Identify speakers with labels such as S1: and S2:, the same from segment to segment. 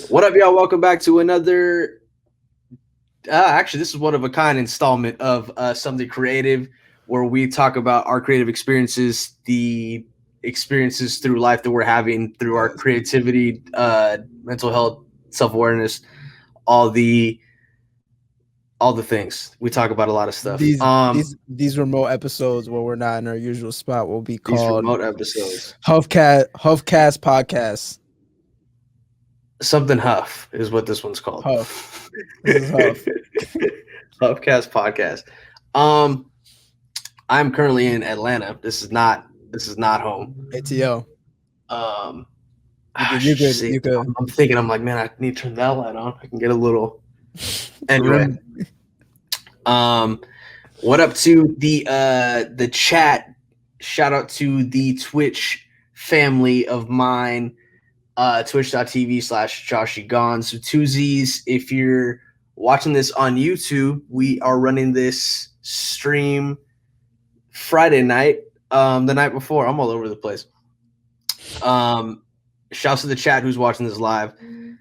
S1: What up, y'all? Welcome back to another. Actually, this is one of a kind installment of Something Creative, where we talk about our creative experiences, the experiences through life that we're having through our creativity, mental health, self awareness, all the all the things. We talk about a lot of stuff.
S2: These remote episodes where we're not in our usual spot will be
S1: These
S2: called
S1: remote episodes.
S2: Huffcast Podcast.
S1: Something Huff is what this one's called.
S2: Huff. This is Huff.
S1: Huffcast Podcast. Um, I'm currently in Atlanta. This is not home.
S2: ATO.
S1: Um,
S2: You could
S1: shit.
S2: you could
S1: I'm thinking. I'm like, man, I need to turn that light on. I can get a little. Anyway, what up to the chat? Shout out to the Twitch family of mine. Twitch.tv/Joshy Gone. So two Z's. If you're watching this on YouTube, we are running this stream Friday night. The night before. I'm all over the place. Shouts to the chat who's watching this live.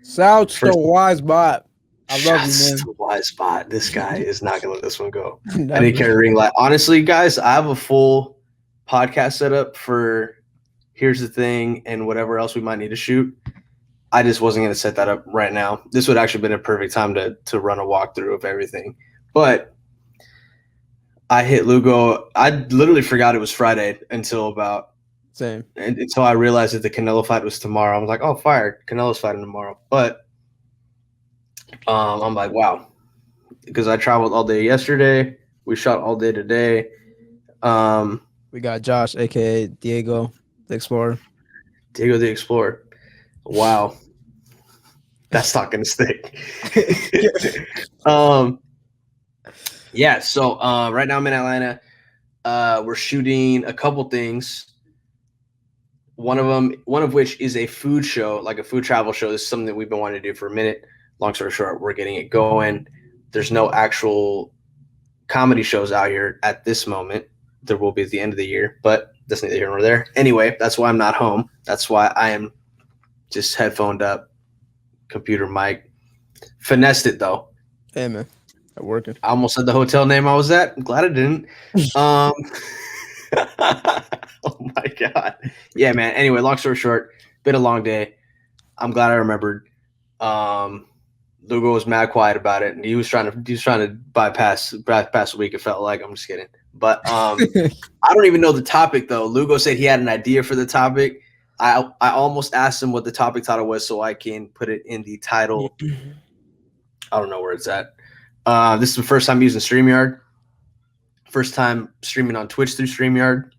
S2: Shouts to Wise Bot. I love you, man.
S1: To Wise Bot. This guy is not gonna let this one go. I need to carry a ring light. Honestly, guys, I have a full podcast set up for Here's the Thing and whatever else we might need to shoot. I just wasn't gonna set that up right now. This would actually been a perfect time to run a walkthrough of everything. But I hit Lugo. I literally forgot it was Friday until I realized that the Canelo fight was tomorrow. I was like, oh, fire, Canelo's fighting tomorrow. But I'm like, wow, because I traveled all day yesterday. We shot all day today.
S2: We got Josh, aka Diego the Explorer.
S1: Diego the Explorer. Wow, that's not gonna stick. Yeah. So right now I'm in Atlanta. We're shooting a couple things. One of which is a food show, like a food travel show. This is something that we've been wanting to do for a minute. Long story short, we're getting it going. There's no actual comedy shows out here at this moment. There will be at the end of the year, but that's neither here nor there. Anyway, that's why I'm not home. That's why I am just headphoned up, computer mic. Finessed it though.
S2: Hey man, I'm working.
S1: I almost said the hotel name I was at. I'm glad I didn't. Oh my god. Yeah, man. Anyway, long story short, been a long day. I'm glad I remembered. Lugo was mad quiet about it, and he was trying to bypass the week. It felt like. I'm just kidding. But I don't even know the topic though. Lugo said he had an idea for the topic. I almost asked him what the topic title was so I can put it in the title. I don't know where it's at. This is the first time using StreamYard. First time streaming on Twitch through StreamYard.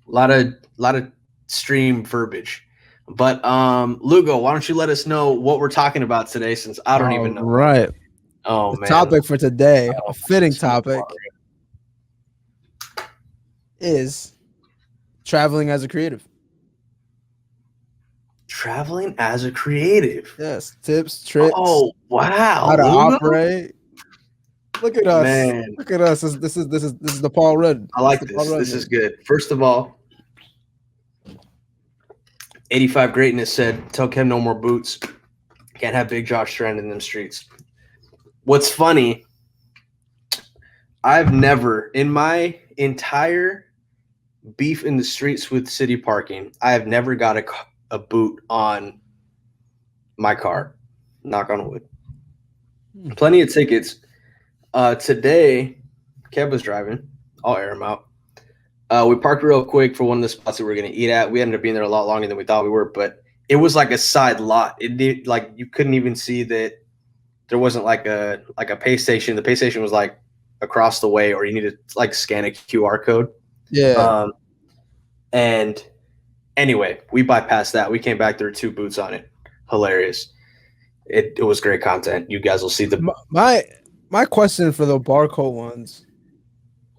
S1: A lot of stream verbiage. But Lugo, why don't you let us know what we're talking about today, since I don't even know.
S2: Right.
S1: Oh
S2: the
S1: man.
S2: Topic for today, a fitting topic, is traveling as a creative.
S1: Traveling as a creative.
S2: Yes. Tips, tricks.
S1: Oh wow.
S2: How to operate. Look at us. Man. Look at us. This is the Paul Rudd.
S1: I like this. This is good. First of all, 85 Greatness said, tell Kev no more boots. Can't have Big Josh Strand in them streets. What's funny, I've never, in my entire beef in the streets with city parking, I have never got a boot on my car. Knock on wood. Plenty of tickets. Today, Kev was driving. I'll air him out. We parked real quick for one of the spots that we were going to eat at. We ended up being there a lot longer than we thought we were, but it was like a side lot. It did, like, you couldn't even see that there wasn't like a pay station. The pay station was like across the way, or you needed to like scan a QR code.
S2: Yeah.
S1: And anyway, we bypassed that. We came back. There were 2 boots on it. Hilarious. It was great content. You guys will see the
S2: my question for the barcode ones.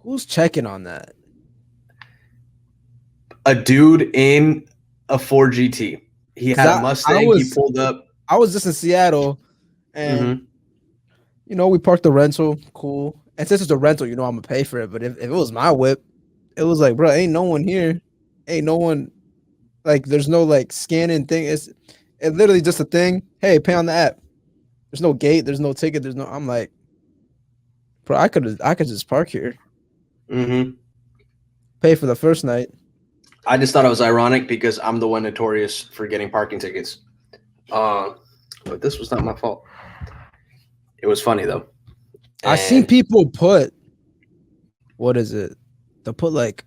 S2: Who's checking on that?
S1: A dude in a Ford GT. He had a Mustang. He pulled up.
S2: I was just in Seattle, and we parked the rental. Cool. And since it's a rental, I'm gonna pay for it. But if it was my whip, it was like, bro, ain't no one here. Ain't no one. Like, there's no like scanning thing. It literally just a thing. Hey, pay on the app. There's no gate. There's no ticket. There's no. I'm like, bro, I could just park here,
S1: Mm-hmm.
S2: pay for the first night.
S1: I just thought it was ironic because I'm the one notorious for getting parking tickets. But this was not my fault. It was funny though.
S2: I seen
S1: And
S2: people put what is it? They'll put like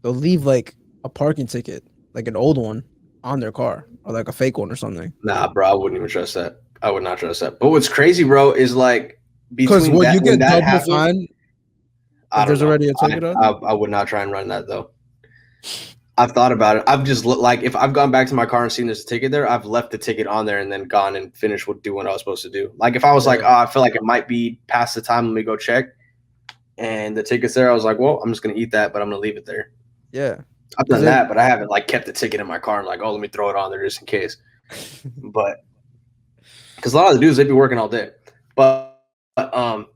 S2: they'll leave like a parking ticket, like an old one, on their car or like a fake one or something.
S1: nah, bro, I wouldn't even trust that. I would not trust that. But what's crazy, bro, is like
S2: Because
S1: between
S2: what
S1: that
S2: you
S1: when
S2: get
S1: that
S2: double
S1: happened,
S2: fine
S1: I
S2: if
S1: don't
S2: there's
S1: know.
S2: already a ticket on there.
S1: I would not try and run that though. I've thought about it. I've just like if I've gone back to my car and seen there's a ticket there, I've left the ticket on there and then gone and finished with doing what I was supposed to do. Like if I was like,
S2: Yeah.
S1: oh, I feel like it might be past the time, let me go check. And the ticket's there, I was like, well, I'm just gonna eat that, but I'm gonna leave it there.
S2: Yeah.
S1: I've
S2: Because
S1: done that, but I haven't like kept the ticket in my car and like, oh, let me throw it on there just in case. But because a lot of the dudes they'd be working all day. But what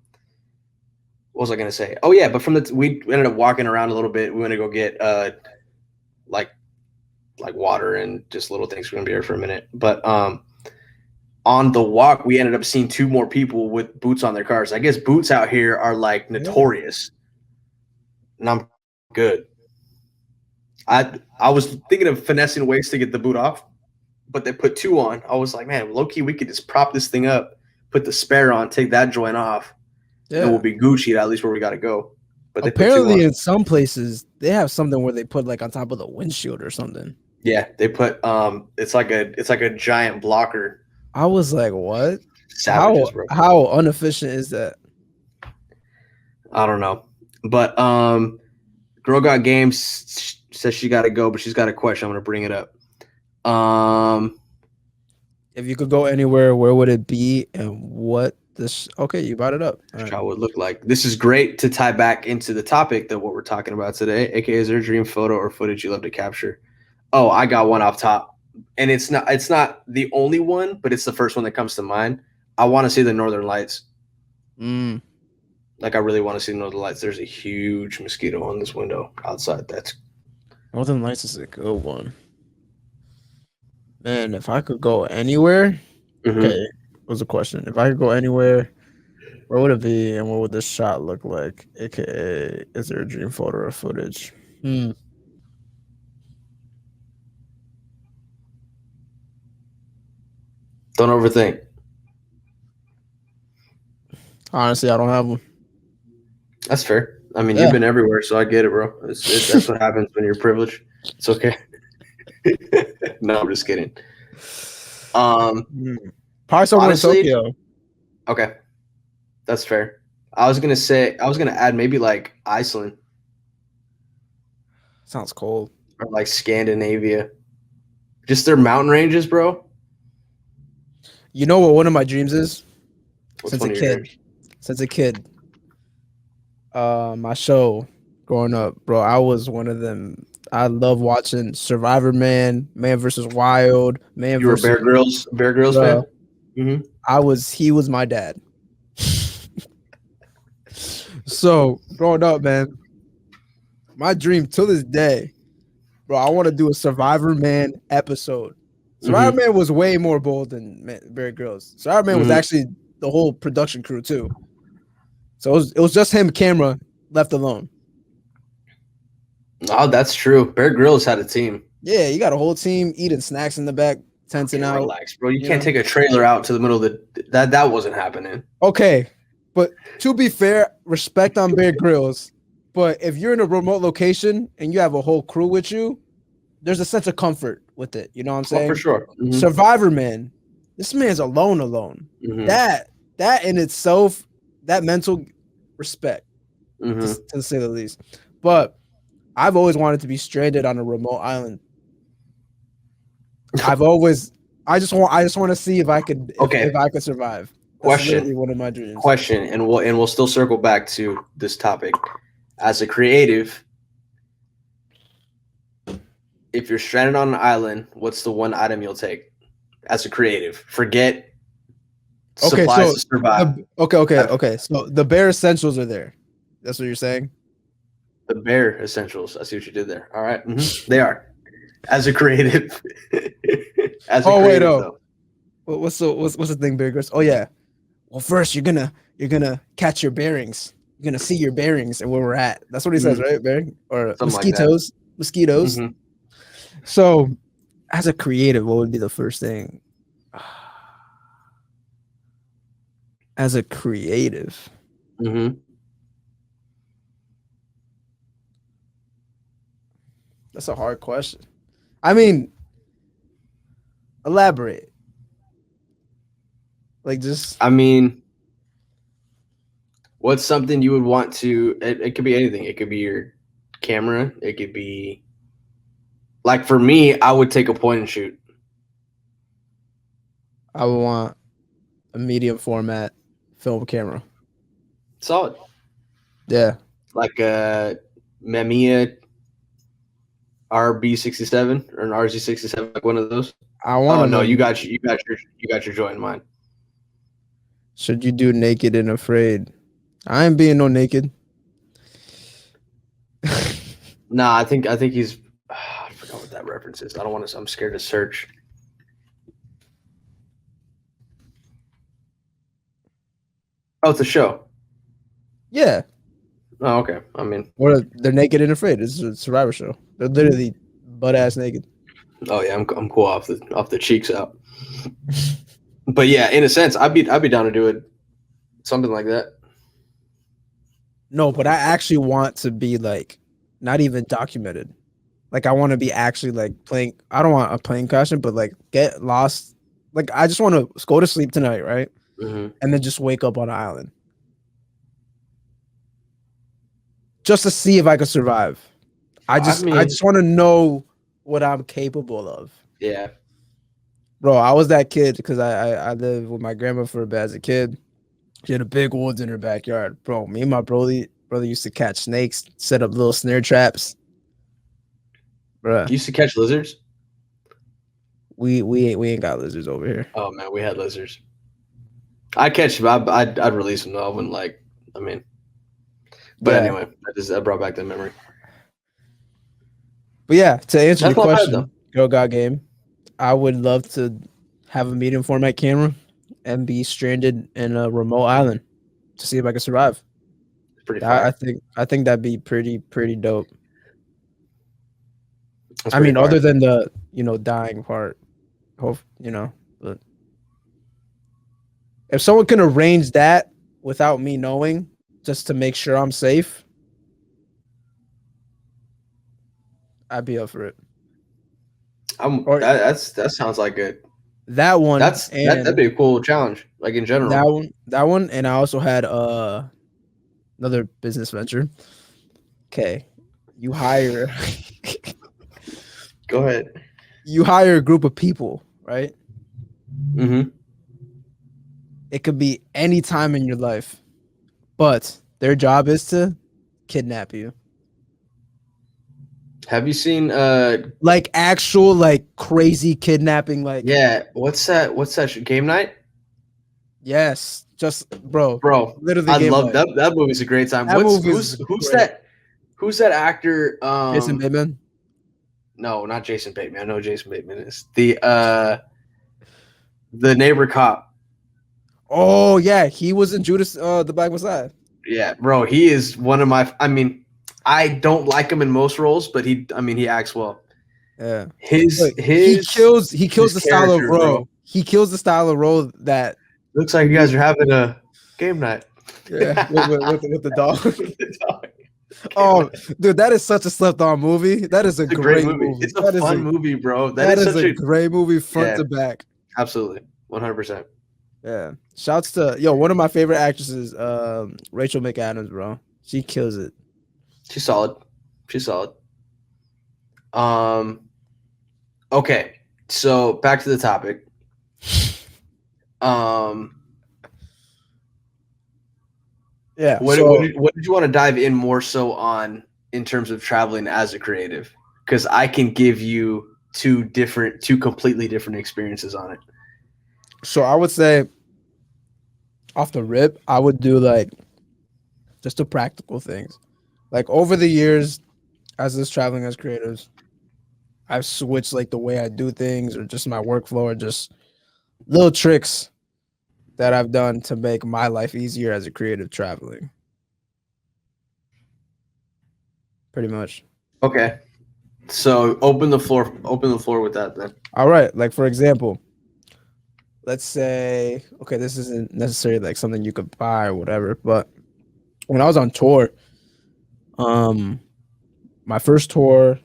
S1: was I gonna say? Oh yeah, but from we ended up walking around a little bit. We went to go get like water and just little things. We're gonna be here for a minute. But on the walk, we ended up seeing two more people with boots on their cars. I guess boots out here are like notorious. And I'm good. I was thinking of finessing ways to get the boot off, but they put two on. I was like, man, low key, we could just prop this thing up, put the spare on, take that joint off, and then we'll be Gucci at least where we got to go. But they
S2: apparently
S1: put two on.
S2: in some places they have something where they put like on top of the windshield or something.
S1: Yeah, they put it's like a giant blocker.
S2: I was like, what?
S1: Savages, bro.
S2: How inefficient is that?
S1: I don't know, but girl got games. Says she got to go, but she's got a question. I'm gonna bring it up.
S2: If you could go anywhere, where would it be, and what this? Okay, you brought it up.
S1: All right. Would look like. This is great to tie back into the topic that what we're talking about today, aka is there a dream photo or footage you love to capture? Oh, I got one off top, and it's not the only one, but it's the first one that comes to mind. I want to see the Northern Lights. Like I really want to see the Northern Lights. There's a huge mosquito on this window outside. That's
S2: Northern Lights is a good one. Man, if I could go anywhere, okay, was a question. If I could go anywhere, where would it be, and what would this shot look like? AKA, is there a dream photo or footage? Don't
S1: overthink.
S2: Honestly, I don't have one.
S1: That's fair. I mean, you've been everywhere, so I get it, bro. That's what happens when you're privileged. It's okay. No, I'm just kidding.
S2: Probably somewhere
S1: honestly,
S2: in Tokyo.
S1: Okay, that's fair. I was gonna add maybe like Iceland.
S2: Sounds cold.
S1: Or like Scandinavia. Just their mountain ranges, bro.
S2: You know what one of my dreams is?
S1: What's one of your dreams?
S2: Since a kid. My show growing up, bro, I was one of them. I love watching Survivor Man, Man versus Wild, Man
S1: You were
S2: versus
S1: Bear Grylls fan? Mm-hmm.
S2: He was my dad. So growing up, man, my dream till this day, bro, I want to do a Survivor Man episode. Survivor Man was way more bold than Bear Grylls. Survivor Man was actually the whole production crew too. So it was just him, camera, left alone.
S1: Oh, that's true. Bear Grylls had a team.
S2: Yeah, you got a whole team eating snacks in the back, tensing out.
S1: Relax, bro. You can't take a trailer out to the middle of that wasn't happening.
S2: Okay, but to be fair, respect on Bear Grylls. But if you're in a remote location and you have a whole crew with you, there's a sense of comfort with it. You know what I'm saying?
S1: Oh, for sure.
S2: Survivor Man, this man's alone. That in itself, that mental respect, to say the least. But I've always wanted to be stranded on a remote island. I just want to see if I could if I could survive. That's literally one of my dreams.
S1: Question, and we'll still circle back to this topic. As a creative, if you're stranded on an island, what's the one item you'll take? As a creative, forget supplies to survive.
S2: Okay. So the bare essentials are there. That's what you're saying?
S1: The bare essentials. I see what you did there. All right. They are. as a creative. As a
S2: Oh wait,
S1: creative,
S2: oh,
S1: though.
S2: what's the thing, Bear Grylls? Oh yeah. Well, first you're gonna catch your bearings. You're gonna see your bearings and where we're at. That's what he says,
S1: Mhm.
S2: right, Bear? Or
S1: Something like that.
S2: mosquitoes.
S1: Hmm.
S2: So, as a creative, what would be the first thing? As a creative,
S1: Hmm.
S2: that's a hard question. I mean, elaborate. Like just
S1: I mean, what's something you would want to? It could be anything. It could be your camera. It could be like for me, I would take a point and shoot.
S2: I would want a medium format film camera.
S1: Solid.
S2: Yeah,
S1: Like a Mamiya RB67 or an RZ67, like one of those.
S2: I want
S1: Oh
S2: to
S1: no,
S2: know.
S1: you got your joint in mind.
S2: Should you do naked and afraid? I ain't being no naked.
S1: Nah, I think he's. I forgot what that reference is. I don't want to. I'm scared to search. Oh, it's a show.
S2: Yeah,
S1: Oh, okay. I mean,
S2: or they're naked and afraid. It's a Survivor show. They're literally butt ass naked.
S1: oh yeah, I'm cool off the cheeks out. But yeah, in a sense, I'd be down to do it something like that.
S2: No, but I actually want to be like not even documented. Like I want to be actually like playing. I don't want a plane crashing, but like get lost. Like I just want to go to sleep tonight, right?
S1: Hmm.
S2: And then just wake up on an island, just to see if I could survive.
S1: I
S2: I
S1: mean,
S2: just want to know what I'm capable of,
S1: yeah.
S2: bro. I was that kid because I lived with my grandma for a bit as a kid. She had a big woods in her backyard, bro. Me and my brother used to catch snakes, set up little snare traps, bro.
S1: You used to catch lizards.
S2: We ain't got lizards over here.
S1: Oh man, we had lizards. I'd catch them. I'd release them though. I wouldn't like. I mean, but
S2: Yeah,
S1: anyway, that brought back that memory.
S2: but yeah, to answer your
S1: That's not bad though.
S2: question, Girl Got Game, I would love to have a medium format camera and be stranded in a remote island to see if I can survive.
S1: It's pretty
S2: I
S1: fire.
S2: think that'd be pretty dope.
S1: That's
S2: I
S1: pretty
S2: mean, other
S1: fire.
S2: than the dying part, hope but if someone can arrange that without me knowing, just to make sure I'm safe, I'd be up for it. Or
S1: That sounds like good.
S2: that one
S1: That'd
S2: and
S1: be a cool challenge. Like in general.
S2: that one, and I also had another business venture. Okay, you hire
S1: Go ahead.
S2: you hire a group of people, right?
S1: Hmm.
S2: It could be any time in your life, but their job is to kidnap you.
S1: Have you seen?
S2: Like actual like crazy kidnapping. Like
S1: Yeah. What's that? Game night?
S2: yes, just bro,
S1: Bro,
S2: literally
S1: I
S2: game
S1: love
S2: night.
S1: that. That movie's a great time.
S2: That movie is
S1: Who's
S2: great.
S1: that? Who's that actor?
S2: Jason Bateman.
S1: No, not Jason Bateman. I know who Jason Bateman is the neighbor cop.
S2: Oh yeah, he was in Judas the Black Messiah.
S1: Yeah, bro, he is one of my. I mean, I don't like him in most roles, but he acts well.
S2: Yeah.
S1: His
S2: Look,
S1: his
S2: he kills
S1: his
S2: the style of
S1: character,
S2: role.
S1: bro.
S2: He kills the style of role that
S1: Looks like you guys are having a game night.
S2: yeah, with the dog.
S1: The dog. Game
S2: Oh,
S1: night.
S2: dude, that is such a slept on movie. That is a
S1: It's a great
S2: great
S1: movie.
S2: movie.
S1: It's a fun movie, bro.
S2: That is
S1: Such
S2: a
S1: a
S2: great movie front
S1: yeah,
S2: to back.
S1: absolutely, 100%.
S2: Yeah. Shouts to one of my favorite actresses, Rachel McAdams, bro. She kills it.
S1: She's solid. She's solid. Um. Okay, so back to the topic. Um.
S2: Yeah.
S1: What
S2: So
S1: did you want to dive in more so on in terms of traveling as a creative? Because I can give you two completely different experiences on it.
S2: I would say off the rip, I would do like just the practical things. Like over the years, as us traveling as creatives, I've switched like the way I do things or just my workflow or just little tricks that I've done to make my life easier as a creative traveling. Pretty much.
S1: Okay. So open the floor. Open the floor with that then.
S2: All right. Like for example, let's say, okay, this isn't necessarily like something you could buy or whatever, but when I was on tour, um, my first tour,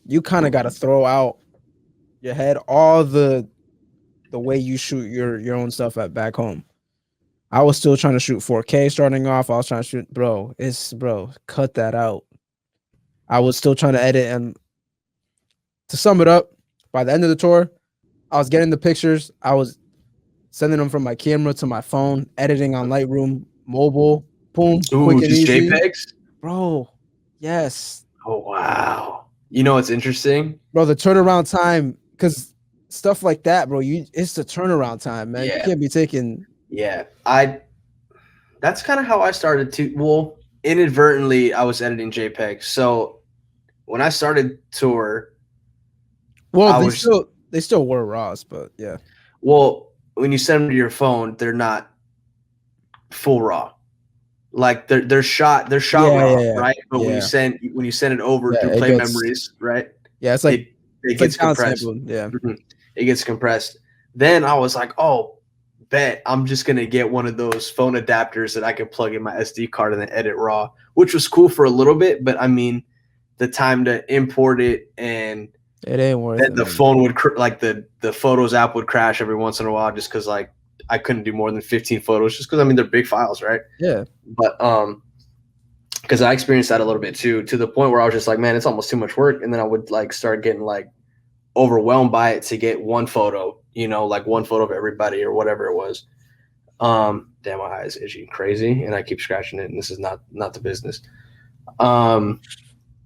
S2: you kind of got to throw out your head all the way you shoot your own stuff at back home. I was still trying to shoot 4K starting off. I was trying to shoot, bro, cut that out. I was still trying to edit, and to sum it up, by the end of the tour, I was getting the pictures. I was sending them from my camera to my phone, editing on Lightroom, mobile, boom, quick
S1: Ooh,
S2: and
S1: just
S2: easy.
S1: JPEGs.
S2: Bro, yes.
S1: Oh wow. You know what's interesting?
S2: Bro, the turnaround time, because stuff like that, bro, it's the turnaround time, man. You
S1: Yeah.
S2: can't be taking.
S1: Yeah. I. That's kind of how I started to. Well, inadvertently, I was editing JPEG. So when I started tour,
S2: Well,
S1: I was
S2: they still were raws, but yeah.
S1: well. When you send them to your phone, they're not full raw. Like they're shot
S2: Yeah, yeah,
S1: raw,
S2: yeah.
S1: right? But
S2: Yeah.
S1: when you send it over
S2: Yeah,
S1: through
S2: it
S1: Play
S2: gets
S1: Memories, right?
S2: yeah,
S1: It it
S2: it's like
S1: gets compressed.
S2: downsampled. Yeah.
S1: Mhm. It gets compressed. Then I was like, oh, bet I'm just gonna get one of those phone adapters that I can plug in my SD card and then edit raw, which was cool for a little bit. But I mean, the time to import it and
S2: It ain't worth
S1: then
S2: it,
S1: the
S2: man.
S1: phone would like the Photos app would crash every once in a while just because like I couldn't do more than 15 photos just because I mean they're big files, right?
S2: Yeah.
S1: But because I experienced that a little bit too, to the point where I was just like, man, it's almost too much work. And then I would like start getting like overwhelmed by it to get one photo, like one photo of everybody or whatever it was. Damn, my eye is itching crazy, and I keep scratching it, and this is not the business.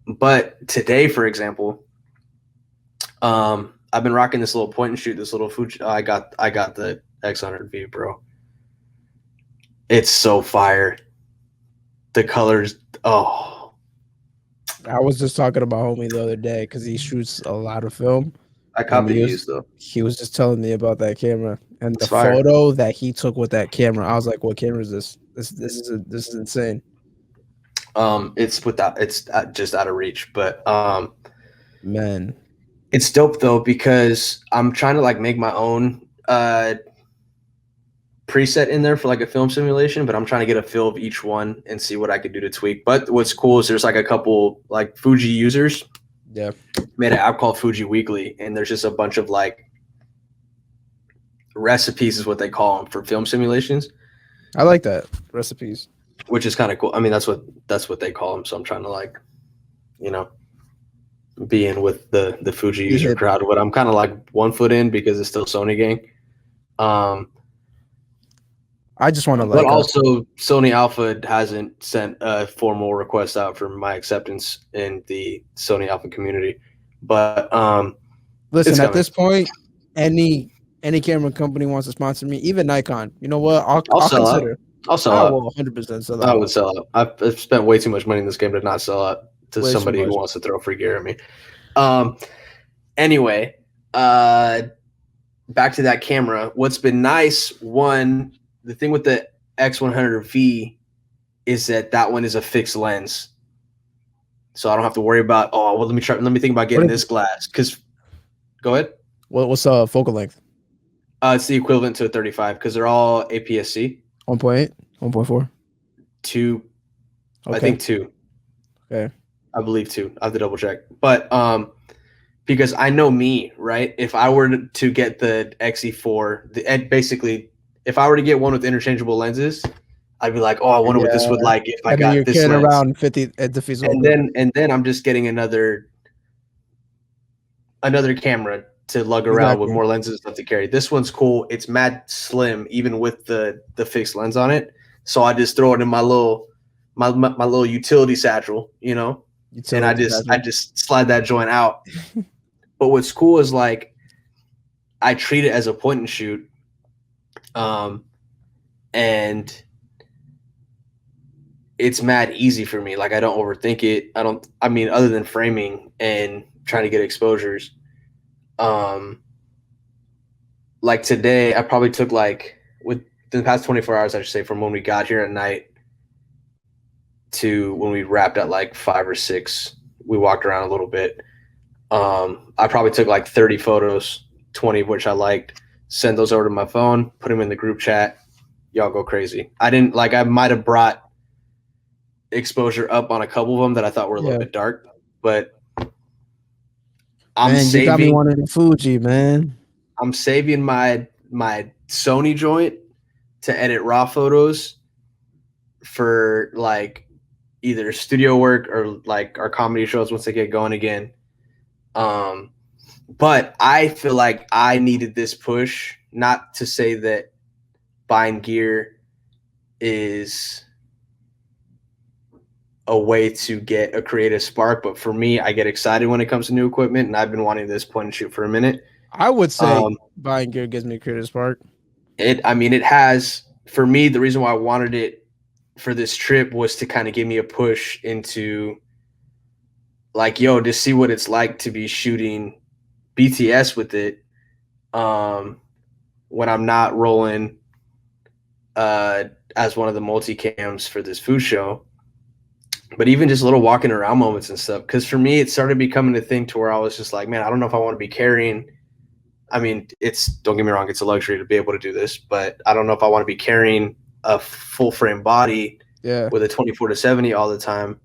S1: But today, for example, I've been rocking this little point and shoot, this little Fuji. I got the X100V, bro. It's so fire. The colors, oh,
S2: I was just talking about homie the other day because he shoots a lot of film,
S1: I
S2: and
S1: caught the used though.
S2: he was just telling me about that camera and the
S1: It's fire.
S2: photo that he took with that camera. I was like, "What camera is this? This is insane,
S1: It's just out of reach, but
S2: man."
S1: it's dope though because I'm trying to like make my own preset in there for like a film simulation, but I'm trying to get a feel of each one and see what I could do to tweak. But what's cool is there's like a couple like Fuji users
S2: Yeah,
S1: made an app called Fuji Weekly, and there's just a bunch of like recipes is what they call them for film simulations,
S2: I like that recipes.
S1: which is kind of cool. I mean, that's what they call them. So I'm trying to like, you know, be in with the Fuji
S2: Be
S1: user
S2: hip.
S1: crowd, but I'm kind of like 1 foot in because it's still Sony gang. Um,
S2: I just want to
S1: but
S2: like
S1: also Sony Alpha hasn't sent a formal request out for my acceptance in the Sony Alpha community, but it's
S2: listen. At
S1: coming.
S2: this point, any camera company wants to sponsor me, even Nikon. You know what?
S1: I'll
S2: I'll
S1: sell out.
S2: consider.
S1: I'll sell
S2: I
S1: out.
S2: will 100% sell
S1: I
S2: out.
S1: would sell out. I've spent way too much money in this game to not sell out to
S2: Way too
S1: somebody who
S2: much.
S1: wants to throw free gear at me. Um, anyway, uh, back to that camera. What's been nice, one, the thing with the X100V is that one is a fixed lens. So I don't have to worry about, oh, well, let me think about
S2: What
S1: getting
S2: is
S1: this glass. Because, go ahead.
S2: what's focal length?
S1: It's the equivalent to a 35 because they're all APS-C.
S2: 1.8, 1.4.
S1: Two, I
S2: Okay.
S1: think two.
S2: Okay.
S1: I believe two. I have to double check. But because I know me, right? If I were to get the XE4, basically, if I were to get one with interchangeable lenses, I'd be like, oh, I wonder what this
S2: Yeah.
S1: would like if I
S2: And then
S1: got
S2: you're
S1: this
S2: carrying
S1: lens.
S2: around 50 defeats the whole
S1: And
S2: purpose.
S1: then I'm just getting another camera to lug around with
S2: Exactly.
S1: more lenses and stuff to carry. This one's cool. It's mad slim, even with the fixed lens on it. So I just throw it in my little utility satchel, and I
S2: Utility satchel.
S1: just slide that joint out. But what's cool is like I treat it as a point and shoot, and it's mad easy for me. Like I don't overthink it. I don't. I mean, other than framing and trying to get exposures. Like today, I probably took like with the past 24 hours, I should say, from when we got here at night to when we wrapped at like 5 or 6. We walked around a little bit. I probably took like 30 photos, 20 of which I liked. Sent those over to my phone, put them in the group chat. Y'all go crazy. I didn't like. I might have brought exposure up on a couple of them that I thought were a little bit dark, but I'm
S2: Man, you got me
S1: saving.
S2: wanting the Fuji, man.
S1: I'm saving my Sony joint to edit raw photos for like either studio work or like our comedy shows once they get going again. But I feel like I needed this push, not to say that buying gear is a way to get a creative spark, but for me, I get excited when it comes to new equipment, and I've been wanting this point and shoot for a minute.
S2: I would say buying gear gives me a creative spark.
S1: It has, for me, the reason why I wanted it for this trip was to kind of give me a push into like, yo, to see what it's like to be shooting BTS with it when I'm not rolling as one of the multicams for this food show. But even just little walking around moments and stuff, because for me, it started becoming a thing to where I was just like, man, I don't know if I want to be carrying. I mean, don't get me wrong, it's a luxury to be able to do this, but I don't know if I want to be carrying a full frame body with a 24-70 all the time.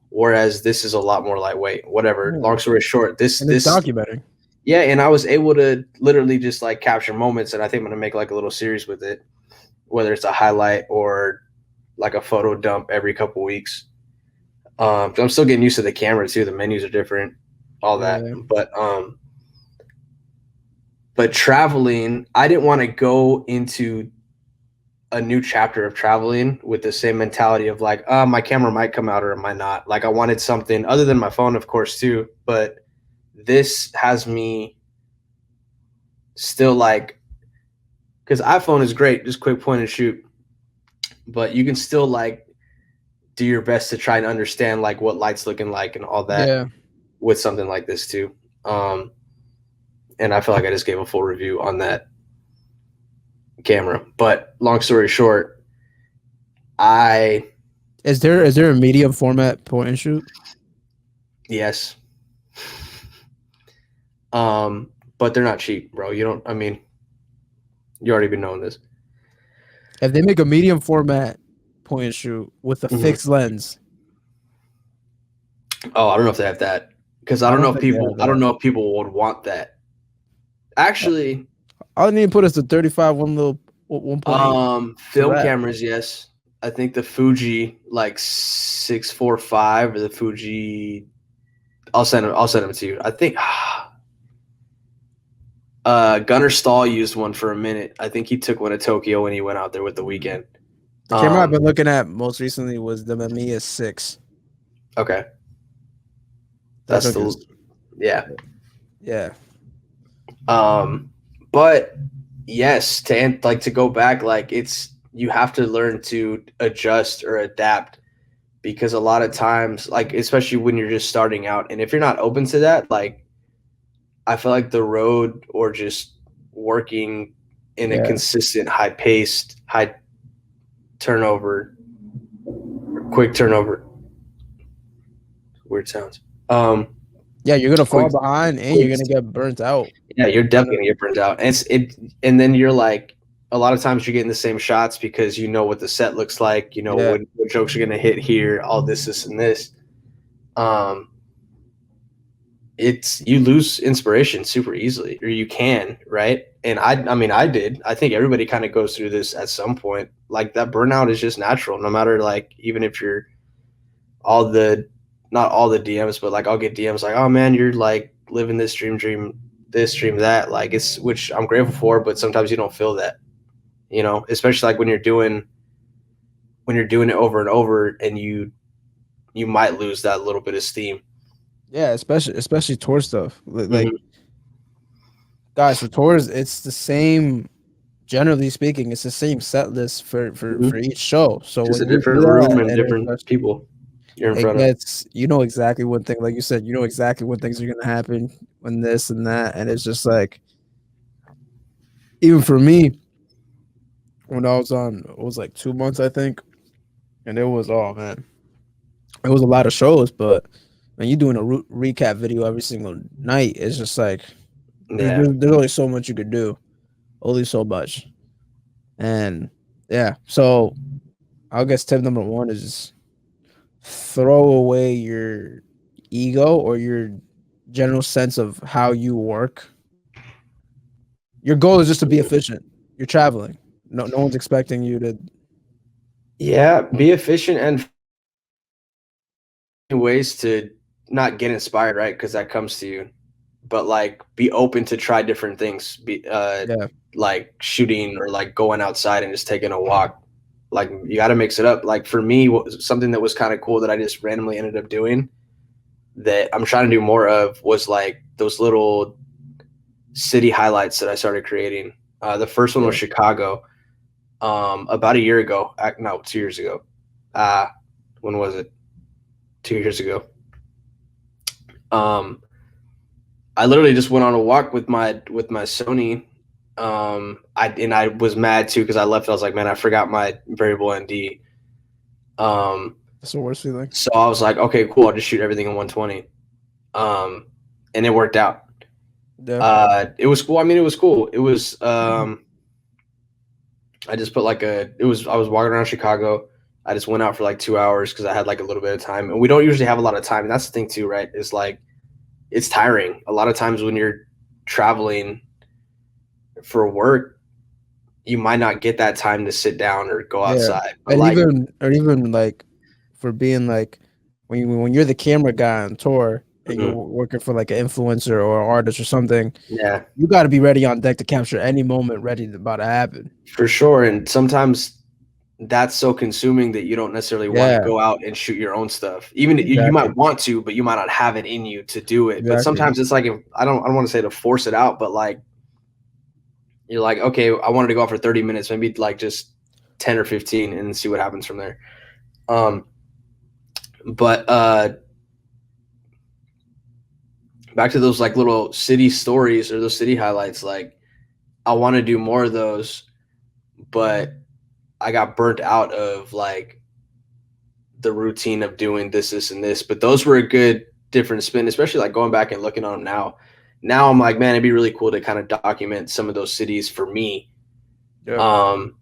S1: Whereas this is a lot more lightweight, whatever. Long story short, this
S2: documentary.
S1: Yeah. And I was able to literally just like capture moments. And I think I'm going to make like a little series with it, whether it's a highlight or like a photo dump every couple weeks. So I'm still getting used to the camera too. The menus are different, all that. But traveling, I didn't want to go into a new chapter of traveling with the same mentality of like, my camera might come out or it might not. Like I wanted something other than my phone, of course, too. But this has me still like, because iPhone is great, just quick point and shoot. But you can still like do your best to try and understand like what light's looking like and all that with something like this too. And I feel like I just gave a full review on that camera. But long story short,
S2: is there a medium format point and shoot?
S1: Yes. But they're not cheap, bro. You already been knowing this.
S2: If they make a medium format point and shoot with a fixed lens.
S1: Oh, I don't know if they have that. Because I don't know if people would want that. Actually,
S2: all I need to put is the 35 1.8.
S1: Film cameras, yes. I think the Fuji like 645 or the Fuji. I'll send them to you. I think Gunnar Stahl used one for a minute. I think he took one to Tokyo when he went out there with The Weeknd.
S2: The camera I've been looking at most recently was the Mamiya 6.
S1: Okay. That's yeah. But yes, to go back, like you have to learn to adjust or adapt, because a lot of times, like especially when you're just starting out, and if you're not open to that, like I feel like the road or just working in a consistent, high-paced, high turnover, quick turnover. Weird sounds.
S2: You're gonna fall behind and you're gonna get burnt out.
S1: Yeah, you're definitely gonna get burnt out. And then you're like, a lot of times you're getting the same shots because you know what the set looks like, you know what jokes are gonna hit here, all this, and this. You lose inspiration super easily, or you can, right? And I did. I think everybody kind of goes through this at some point. Like that burnout is just natural, no matter like even if you're not all the DMs, but like I'll get DMs like, oh man, you're like living this dream, this dream, that, like which I'm grateful for, but sometimes you don't feel that, especially like when you're doing it over and over, and you might lose that little bit of steam.
S2: Yeah, especially tour stuff. Like guys, for tours, it's the same. Generally speaking, it's the same set list for each show. So
S1: just a different room and different people. you're in
S2: it
S1: front of.
S2: gets, you know exactly when things, like you said, you know exactly when things are gonna happen, when this and that, and it's just like, even for me, when I was on, it was like 2 months, I think, and it was, oh man, it was a lot of shows, but when you doing a recap video every single night, it's just like
S1: Yeah.
S2: there's only so much you could do, only so much, and yeah. So I guess tip number one is just throw away your ego or your general sense of how you work. Your goal is just to be efficient. You're traveling. No one's expecting you to.
S1: Yeah, be efficient and find ways to not get inspired, right? Because that comes to you. But like be open to try different things. Be
S2: Yeah,
S1: like shooting or like going outside and just taking a walk. Like you got to mix it up. Like for me, something that was kind of cool that I just randomly ended up doing that I'm trying to do more of was like those little city highlights that I started creating. The first one was
S2: yeah.
S1: Chicago, about a year ago. No, 2 years ago. Uh, when was it? 2 years ago. Um, I literally just went on a walk with my Sony. I was mad too because I left. I was like, man, I forgot my variable ND. Um,
S2: That's the worst feeling.
S1: so I was like, okay, cool. I'll just shoot everything in 120. Um, and it worked out.
S2: Yeah,
S1: It was cool. I mean, it was cool. It was. I just put like a. It was. I was walking around Chicago. I just went out for like 2 hours because I had like a little bit of time, and we don't usually have a lot of time. And that's the thing too, right? Is like it's tiring. A lot of times when you're traveling for work, you might not get that time to sit down or go
S2: yeah.
S1: outside. But
S2: And
S1: like,
S2: even like for being like when you're the camera guy on tour and you're
S1: mhm,
S2: working for like an influencer or an artist or something,
S1: yeah,
S2: you got to be ready on deck to capture any moment ready to about to happen.
S1: for sure. And sometimes that's so consuming that you don't necessarily want to
S2: Yeah,
S1: go out and shoot your own stuff. Even you
S2: exactly,
S1: might want to, but you might not have it in you to do it. But
S2: exactly.
S1: sometimes it's like if, I don't want to say to force it out, but like you're like, okay, I wanted to go out for 30 minutes, maybe like just 10 or 15 and see what happens from there. Um, but back to those like little city stories or those city highlights, like I want to do more of those, but I got burnt out of like the routine of doing this, and this. But those were a good different spin, especially like going back and looking on them now. Now I'm like, man, it'd be really cool to kind of document some of those cities for me,
S2: Yeah.
S1: um,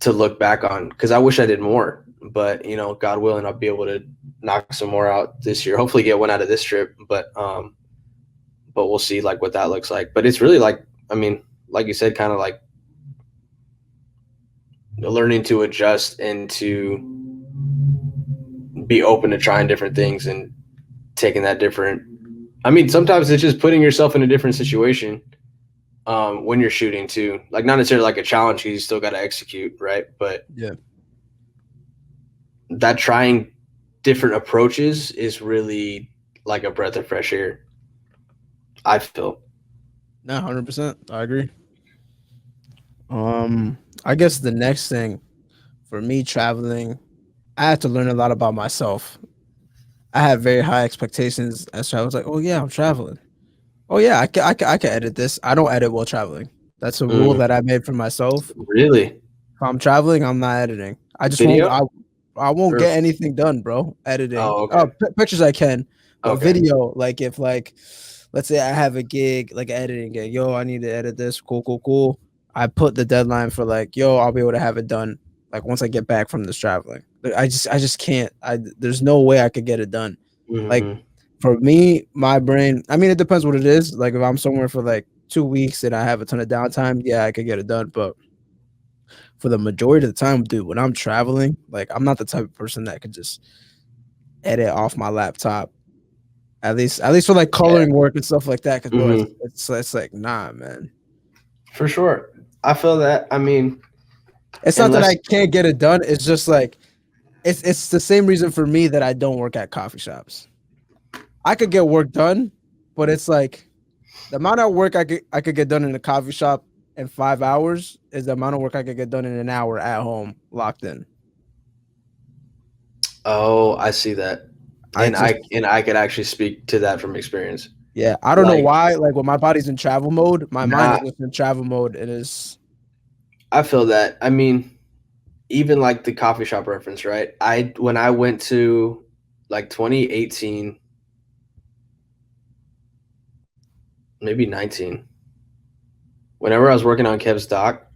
S1: to look back on because I wish I did more. But God willing, I'll be able to knock some more out this year. Hopefully, get one out of this trip. But we'll see like what that looks like. But it's really like, I mean, like you said, kind of like learning to adjust and to be open to trying different things and taking that different. I mean, sometimes it's just putting yourself in a different situation when you're shooting too. Like not necessarily like a challenge because you still got to execute, right? But
S2: Yeah.
S1: that trying different approaches is really like a breath of fresh air. I feel.
S2: No, 100%. I agree. I guess the next thing for me traveling, I had to learn a lot about myself. I had very high expectations as I was like, oh yeah, I'm traveling. Oh yeah, I can edit this. I don't edit while traveling. That's a rule
S1: Mm,
S2: that I made for myself.
S1: really,
S2: If I'm traveling, I'm not editing. I just won't.
S1: video
S2: I won't
S1: or
S2: get anything done, bro. Editing.
S1: oh,
S2: Oh,
S1: okay,
S2: pictures I can, but
S1: okay,
S2: video, like if like, let's say I have a gig, like an editing gig. Yo, I need to edit this. Cool, cool, cool. I put the deadline for like, yo, I'll be able to have it done like once I get back from this traveling. But I just can't. There's no way I could get it done. Like
S1: mm-hmm.
S2: for me, my brain. I mean, it depends what it is. Like if I'm somewhere for like 2 weeks and I have a ton of downtime, yeah, I could get it done. But for the majority of the time, dude, when I'm traveling, like I'm not the type of person that could just edit off my laptop. At least for like
S1: Yeah,
S2: coloring work and stuff like that. Cause bro,
S1: mm-hmm.
S2: it's like nah, man.
S1: For sure. I feel that. I mean,
S2: It's not that
S1: unless
S2: I can't get it done. It's just like it's the same reason for me that I don't work at coffee shops. I could get work done, but it's like the amount of work I could get done in a coffee shop in 5 hours is the amount of work I could get done in an hour at home locked in.
S1: Oh, I see that.
S2: I just
S1: And I could actually speak to that from experience.
S2: yeah, I don't know
S1: Like
S2: why. Like when my body's in travel mode, my mind is
S1: not
S2: just in travel mode. It is
S1: I feel that. I mean, even like the coffee shop reference, right? I when I went to like 2018, maybe 19, whenever I was working on Kev's doc,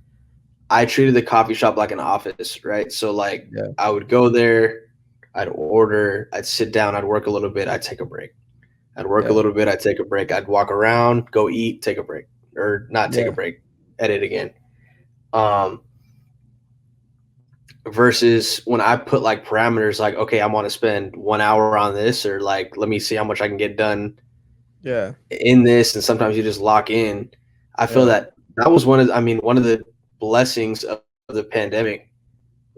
S1: I treated the coffee shop like an office, right? So like
S2: yeah,
S1: I would go there, I'd order, I'd sit down, I'd work a little bit, I'd take a break. I'd work a
S2: yeah,
S1: little bit, I'd take a break, I'd walk around, go eat, take a break, or not take a
S2: yeah,
S1: break, edit again. Um, versus when I put like parameters, like okay, I want to spend 1 hour on this, or like let me see how much I can get done
S2: yeah,
S1: in this, and sometimes you just lock in. I feel
S2: yeah,
S1: that that was one of the blessings of the pandemic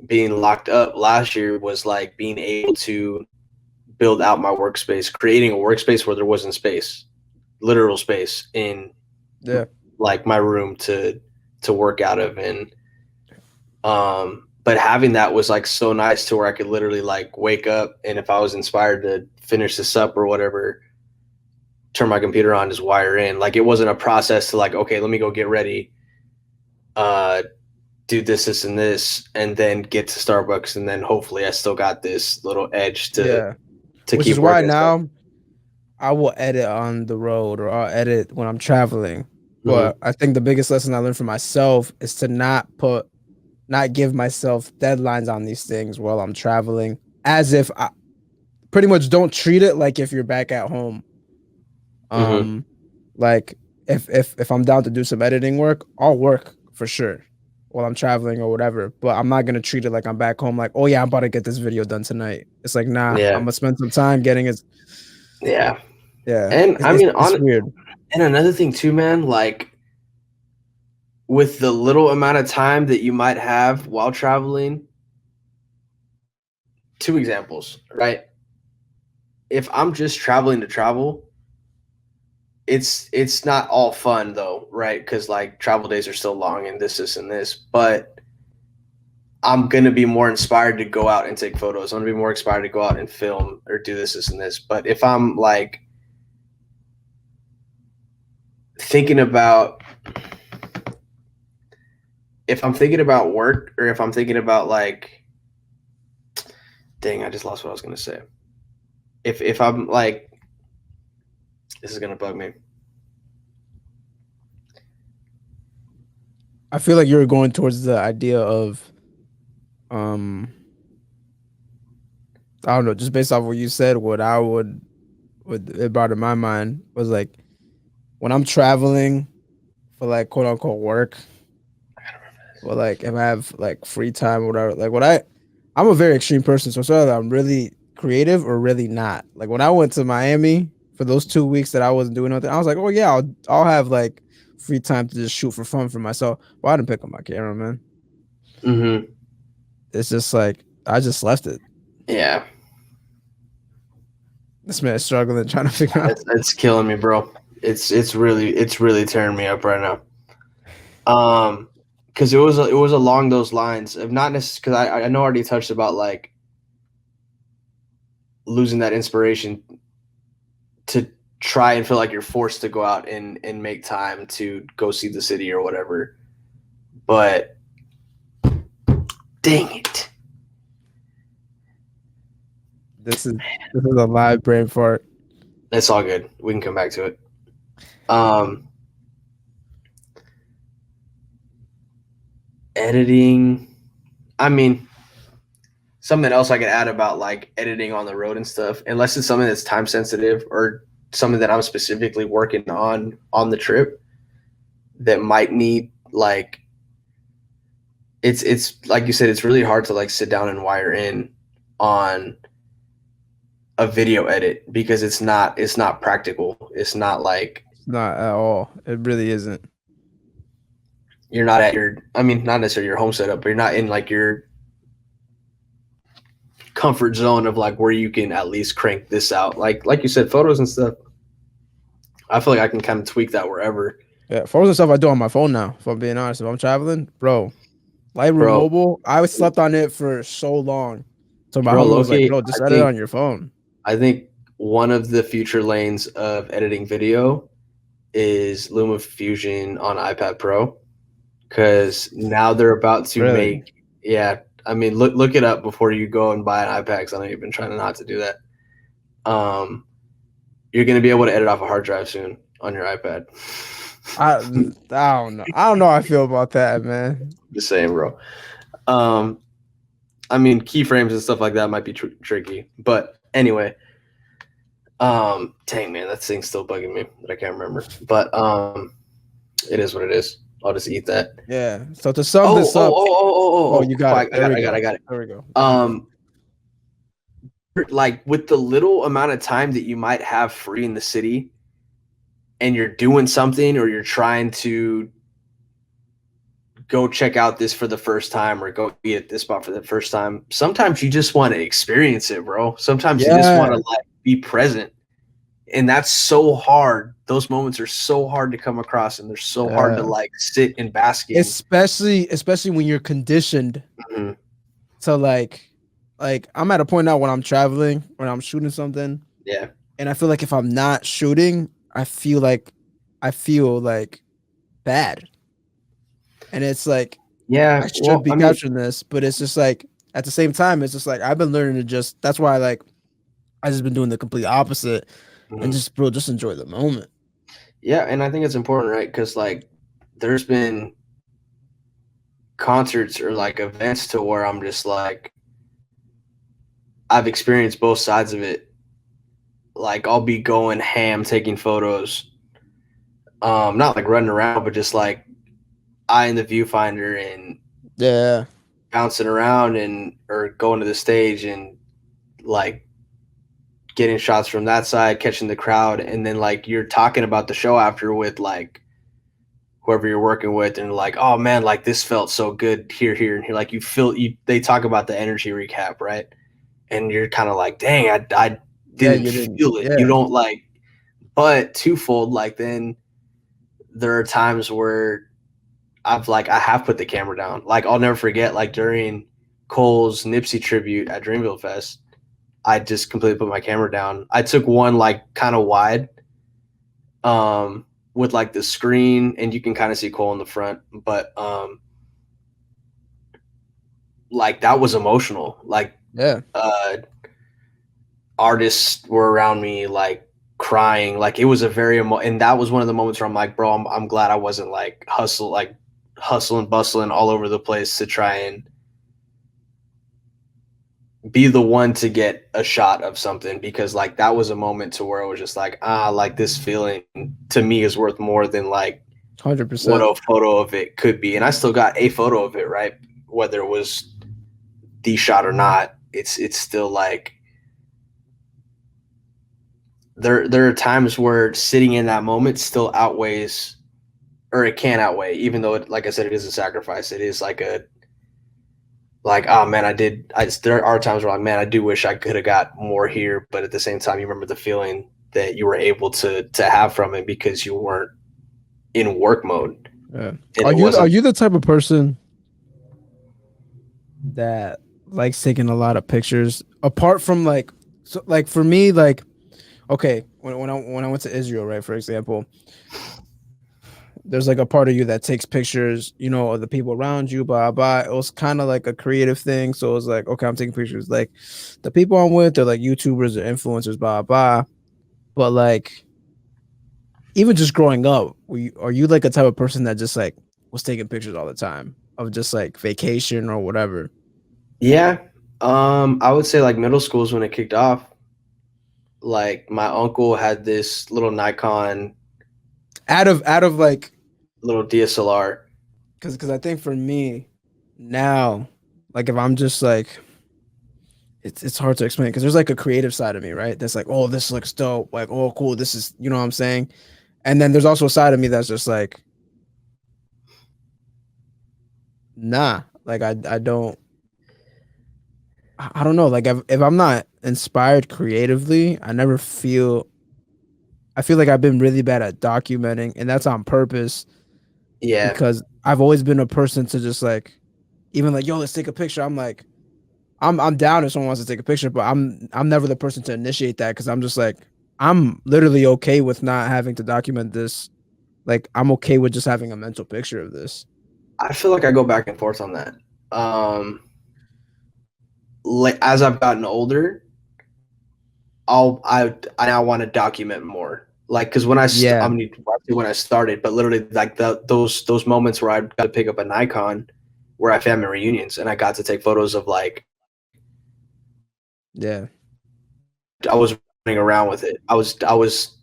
S1: being locked up last year was like being able to build out my workspace, creating a workspace where there wasn't space, literal space in
S2: yeah,
S1: like my room to work out of. And but having that was like so nice to where I could literally like wake up, and if I was inspired to finish this up or whatever, turn my computer on, just wire in. Like it wasn't a process to like, okay, let me go get ready, uh do this and this, and then get to Starbucks, and then hopefully I still got this little edge
S2: yeah.
S1: to
S2: Which is
S1: keep
S2: why
S1: working and stuff.
S2: now I will edit on the road or I'll edit when I'm traveling.
S1: Mm-hmm.
S2: But I think the biggest lesson I learned for myself is to not give myself deadlines on these things while I'm traveling, as if I pretty much don't treat it like if you're back at home.
S1: Mm-hmm.
S2: Um, like if I'm down to do some editing work, I'll work for sure while I'm traveling or whatever. But I'm not gonna treat it like I'm back home. Like, oh yeah, I'm about to get this video done tonight. It's like, nah, I'm
S1: Yeah.
S2: gonna spend some time getting it.
S1: Yeah.
S2: Yeah,
S1: And I mean
S2: it's
S1: on
S2: weird.
S1: and another thing too, man, like with the little amount of time that you might have while traveling, two examples, right? If I'm just traveling to travel, it's not all fun though, right? Because like travel days are still long and this and this, but I'm gonna be more inspired to go out and take photos. I'm gonna be more inspired to go out and film or do this and this. But if I'm like thinking about if I'm thinking about work, or if I'm thinking about like dang, I just lost what I was gonna say. If I'm like this is gonna bug me.
S2: I feel like you're going towards the idea of um I don't know, just based off what you said, what I would what it brought in my mind was like when I'm traveling for like quote unquote work, or like if I have like free time or whatever, like I'm a very extreme person, so it's either I'm really creative or really not. Like when I went to Miami for those 2 weeks that I wasn't doing nothing, I was like, oh yeah, I'll have like free time to just shoot for fun for myself. Well, I didn't pick up my camera, man.
S1: Mm-hmm.
S2: It's just like I just left it.
S1: Yeah,
S2: This man is struggling trying to figure out.
S1: it's killing me, bro. It's really tearing me up right now. Because it was along those lines of not necessarily because I know I already touched about like losing that inspiration to try and feel like you're forced to go out and make time to go see the city or whatever. But dang it,
S2: This is this is a live brain fart.
S1: it's all good. We can come back to it. Um, editing. I mean, something else I could add about like editing on the road and stuff, unless it's something that's time sensitive or something that I'm specifically working on the trip that might need like it's like you said, it's really hard to like sit down and wire in on a video edit because it's not practical. It's not like
S2: It's not at all. It really isn't.
S1: you're not at your I mean not necessarily your home setup, but you're not in like your comfort zone of like where you can at least crank this out. Like you said, photos and stuff. I feel like I can kind of tweak that wherever.
S2: Yeah, photos and stuff I do on my phone now. If I'm being honest, if I'm traveling, bro, Lightroom
S1: Bro,
S2: Mobile, I slept on it for so long. So my
S1: Bro,
S2: homie was like,
S1: Loki,
S2: "Bro, just edit it on your phone."
S1: I think one of the future lanes of editing video is LumaFusion on iPad Pro, because now they're about to
S2: Really?
S1: make, yeah, I mean, look it up before you go and buy an iPad, 'cause I know you've been trying not to do that. Um, you're gonna be able to edit off a hard drive soon on your iPad.
S2: I don't know. I don't know how I feel about that, man.
S1: Just saying, bro. Um, I mean, keyframes and stuff like that might be tricky, but anyway. Dang man, that thing's still bugging me that I can't remember. But it is what it is. I'll just eat that.
S2: Yeah. So to sum this up, oh, you got
S1: I
S2: it. There we
S1: got it. I
S2: go.
S1: got it.
S2: There we go.
S1: Um, like with the little amount of time that you might have free in the city, and you're doing something, or you're trying to go check out this for the first time, or go eat at this spot for the first time, sometimes you just want to experience it, bro. Sometimes you just want
S2: Yeah.
S1: to like be present. And that's so hard. Those moments are so hard to come across, and they're so hard to
S2: Yeah.
S1: like sit and bask in.
S2: Especially when you're conditioned
S1: Mhm.
S2: to like I'm at a point now when I'm traveling, when I'm shooting something,
S1: Yeah.
S2: and I feel like if I'm not shooting, I feel like bad. And it's like
S1: Yeah.
S2: I should
S1: Well,
S2: be
S1: I mean,
S2: capturing this, but it's just like at the same time, it's just like I've been learning to just that's why like I just been doing the complete opposite and
S1: mhm.
S2: just bro, just enjoy the moment.
S1: Yeah, and I think it's important, right? Because like, there's been concerts or like events to where I'm just like, I've experienced both sides of it. Like, I'll be going ham, taking photos, not like running around, but just like eye in the viewfinder and
S2: Yeah.
S1: bouncing around, and or going to the stage and like getting shots from that side, catching the crowd, and then like you're talking about the show after with like whoever you're working with, and like, oh man, like this felt so good here, and here. Like you feel you. They talk about the energy recap, right? And you're kind of like, dang, I
S2: Yeah,
S1: didn't
S2: you didn't.
S1: feel it. You
S2: Yeah.
S1: don't like, but twofold. Like then there are times where I have put the camera down. Like I'll never forget, like during Cole's Nipsey tribute at Dreamville Fest, I just completely put my camera down. I took one like kind of wide, with like the screen, and you can kind of see Cole in the front, but like that was emotional. Like
S2: Yeah.
S1: uh artists were around me like crying. Like it was a very and that was one of the moments where I'm like, bro, I'm glad I wasn't like hustling bustling all over the place to try and be the one to get a shot of something, because like that was a moment to where it was just like, like this feeling to me is worth more than like what
S2: 100%.
S1: a photo of it could be. And I still got a photo of it, right? Whether it was the shot or not, it's still like there are times where sitting in that moment still outweighs, or it can outweigh, even though it, like I said, it is a sacrifice. It is like a like, oh man, there are times where I'm like, man, I do wish I could have got more here, but at the same time, you remember the feeling that you were able to have from it because you weren't in work mode,
S2: Yeah.
S1: and
S2: Are
S1: it
S2: you are
S1: wasn't.
S2: you the type of person that likes taking a lot of pictures apart from like so like for me like okay when I went to Israel, right, for example, there's like a part of you that takes pictures, of the people around you, blah blah. It was kind of like a creative thing, so it was like, okay, I'm taking pictures like the people I'm with, they're like YouTubers or influencers, blah blah. But like even just growing up, are you like a type of person that just like was taking pictures all the time of just like vacation or whatever?
S1: Yeah, I would say like middle school is when it kicked off. Like my uncle had this little Nikon
S2: Out of like
S1: little DSLR.
S2: because I think for me now, like if I'm just like it's hard to explain because there's like a creative side of me, right? That's like, oh, this looks dope, like, oh, cool, this is, you know what I'm saying? And then there's also a side of me that's just like, nah, like I don't I don't know, like if I'm not inspired creatively, I feel like I've been really bad at documenting, and that's on purpose
S1: Yeah,
S2: because I've always been a person to just like even like, yo, let's take a picture. I'm like, I'm down if someone wants to take a picture, but I'm never the person to initiate that because I'm just like I'm literally okay with not having to document this. Like I'm okay with just having a mental picture of this.
S1: I feel like I go back and forth on that. Um, like as I've gotten older, I now want to document more. Like, because I
S2: Yeah,
S1: mean, when I started, but literally like those moments where I got to pick up a Nikon, where I family reunions, and I got to take photos of like
S2: yeah,
S1: I was running around with it. I was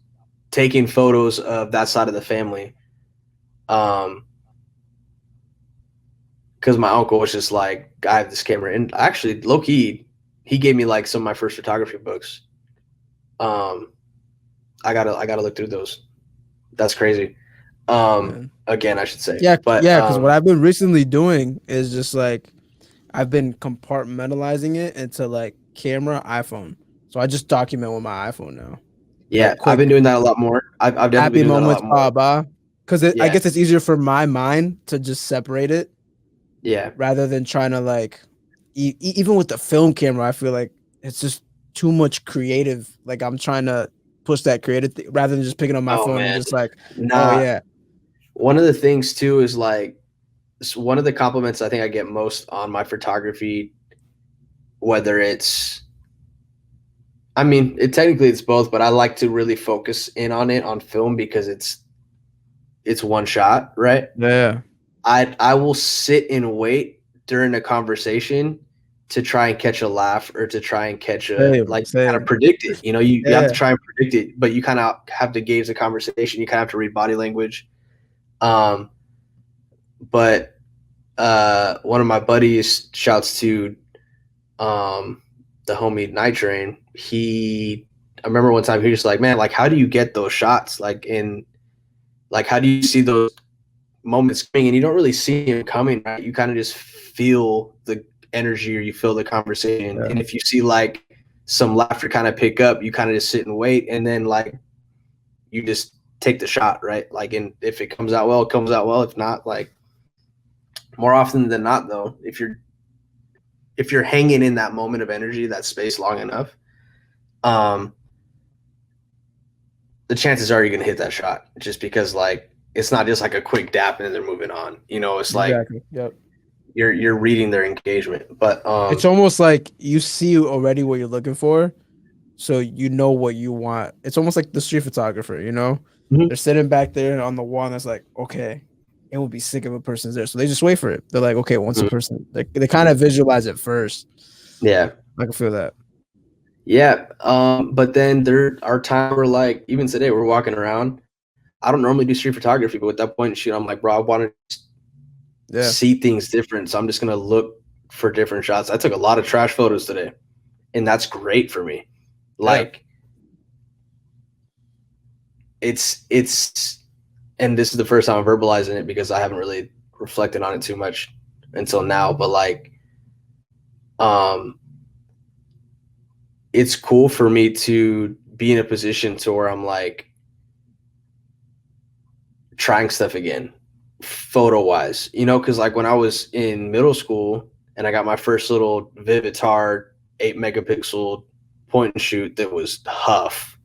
S1: taking photos of that side of the family. Um, because my uncle was just like, I have this camera, and actually, low key, he gave me like some of my first photography books. Um, I gotta look through those. That's crazy.
S2: man.
S1: Again, I should say,
S2: Yeah,
S1: but
S2: yeah. Because what I've been recently doing is just like I've been compartmentalizing it into like camera, iPhone. So I just document with my iPhone now.
S1: yeah,
S2: Like
S1: I've been
S2: quick
S1: doing that a lot more. I've definitely
S2: happy
S1: been doing that a
S2: moments,
S1: lot more.
S2: blah blah. Because I
S1: Yeah,
S2: guess it's easier for my mind to just separate it
S1: yeah.
S2: rather than trying to like even with the film camera. I feel like it's just too much creative. Like I'm trying to push that creative rather than just picking up my
S1: Oh
S2: phone and
S1: man,
S2: just like, oh
S1: nah.
S2: yeah,
S1: One of the things too is like one of the compliments I think I get most on my photography, whether it's I mean, technically it's both, but I like to really focus in on it on film because it's one shot, right?
S2: yeah,
S1: I will sit and wait during a conversation to try and catch a laugh or to try and catch a
S2: same,
S1: like kind of
S2: same,
S1: predict it. You know, you have to
S2: yeah,
S1: try and predict it, but you kind of have to gauge the conversation. You kind of have to read body language. Um, but one of my buddies shouts to um, the homie Night Train. I remember one time he was just like, man, like how do you get those shots? Like how do you see those moments coming? And you don't really see them coming, right? You kind of just feel the energy or you feel the conversation.
S2: yeah,
S1: And if you see like some laughter kind of pick up, you kind of just sit and wait, and then like you just take the shot, right? Like, and if it comes out well, it comes out well. If not, like more often than not, though, if you're hanging in that moment of energy, that space long enough, um, the chances are you're gonna hit that shot just because like it's not just like a quick dap and then they're moving on. You know, it's like
S2: exactly, yep.
S1: you're reading their engagement. But
S2: It's almost like you see already what you're looking for, so you know what you want. It's almost like the street photographer, you know?
S1: mhm,
S2: They're sitting back there on the wall and it's like, okay, it would be sick if a person's there. So they just wait for it. They're like, okay, once a
S1: mhm,
S2: person they kind of visualize it first.
S1: yeah.
S2: I can feel that.
S1: Yeah. But then there are times where like even today we're walking around. I don't normally do street photography, but at that point, shoot, I'm like, bro, I want to
S2: Yeah.
S1: see things different. So I'm just gonna look for different shots. I took a lot of trash photos today, and that's great for me.
S2: Yeah.
S1: Like it's and this is the first time I'm verbalizing it because I haven't really reflected on it too much until now. But like, um, it's cool for me to be in a position to where I'm like trying stuff again, photo wise, you know, because like when I was in middle school and I got my first little Vivitar 8 megapixel point and shoot that was tough,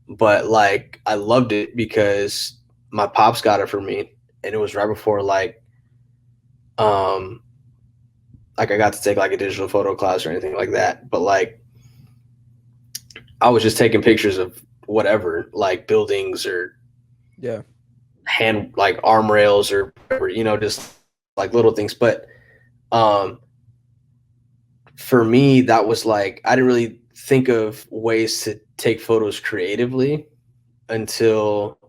S1: but like I loved it because my pops got it for me, and it was right before um like I got to take like a digital photo class or anything like that, but like I was just taking pictures of whatever, like buildings or
S2: Yeah.
S1: hand like arm rails or whatever, you know, just like little things. But um for me that was like I didn't really think of ways to take photos creatively until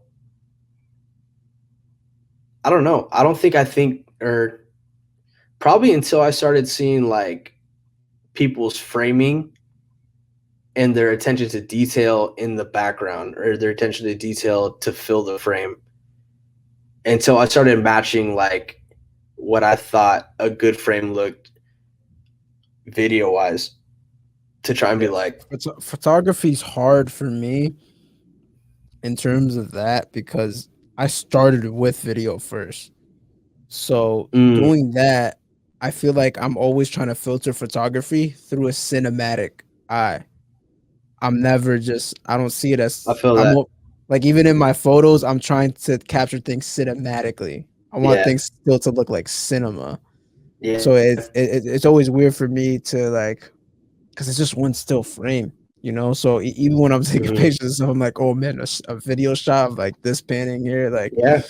S1: I don't know. I don't think I think or probably until I started seeing like people's framing and their attention to detail in the background or their attention to detail to fill the frame until I started matching like what I thought a good frame looked video wise to try and be
S2: Yeah.
S1: like,
S2: Photography's hard for me in terms of that because I started with video first. So
S1: mm,
S2: doing that I feel like I'm always trying to filter photography through a cinematic eye. I'm never just I don't see it
S1: I
S2: as
S1: feel that.
S2: like even in my photos, I'm trying to capture things cinematically. I want
S1: Yeah.
S2: things still to look like cinema.
S1: Yeah.
S2: So it's always weird for me to like because it's just one still frame, you know. So even when I'm taking
S1: Mhm.
S2: pictures, so I'm like, oh man, a video shot of like this panning here, like
S1: Yeah.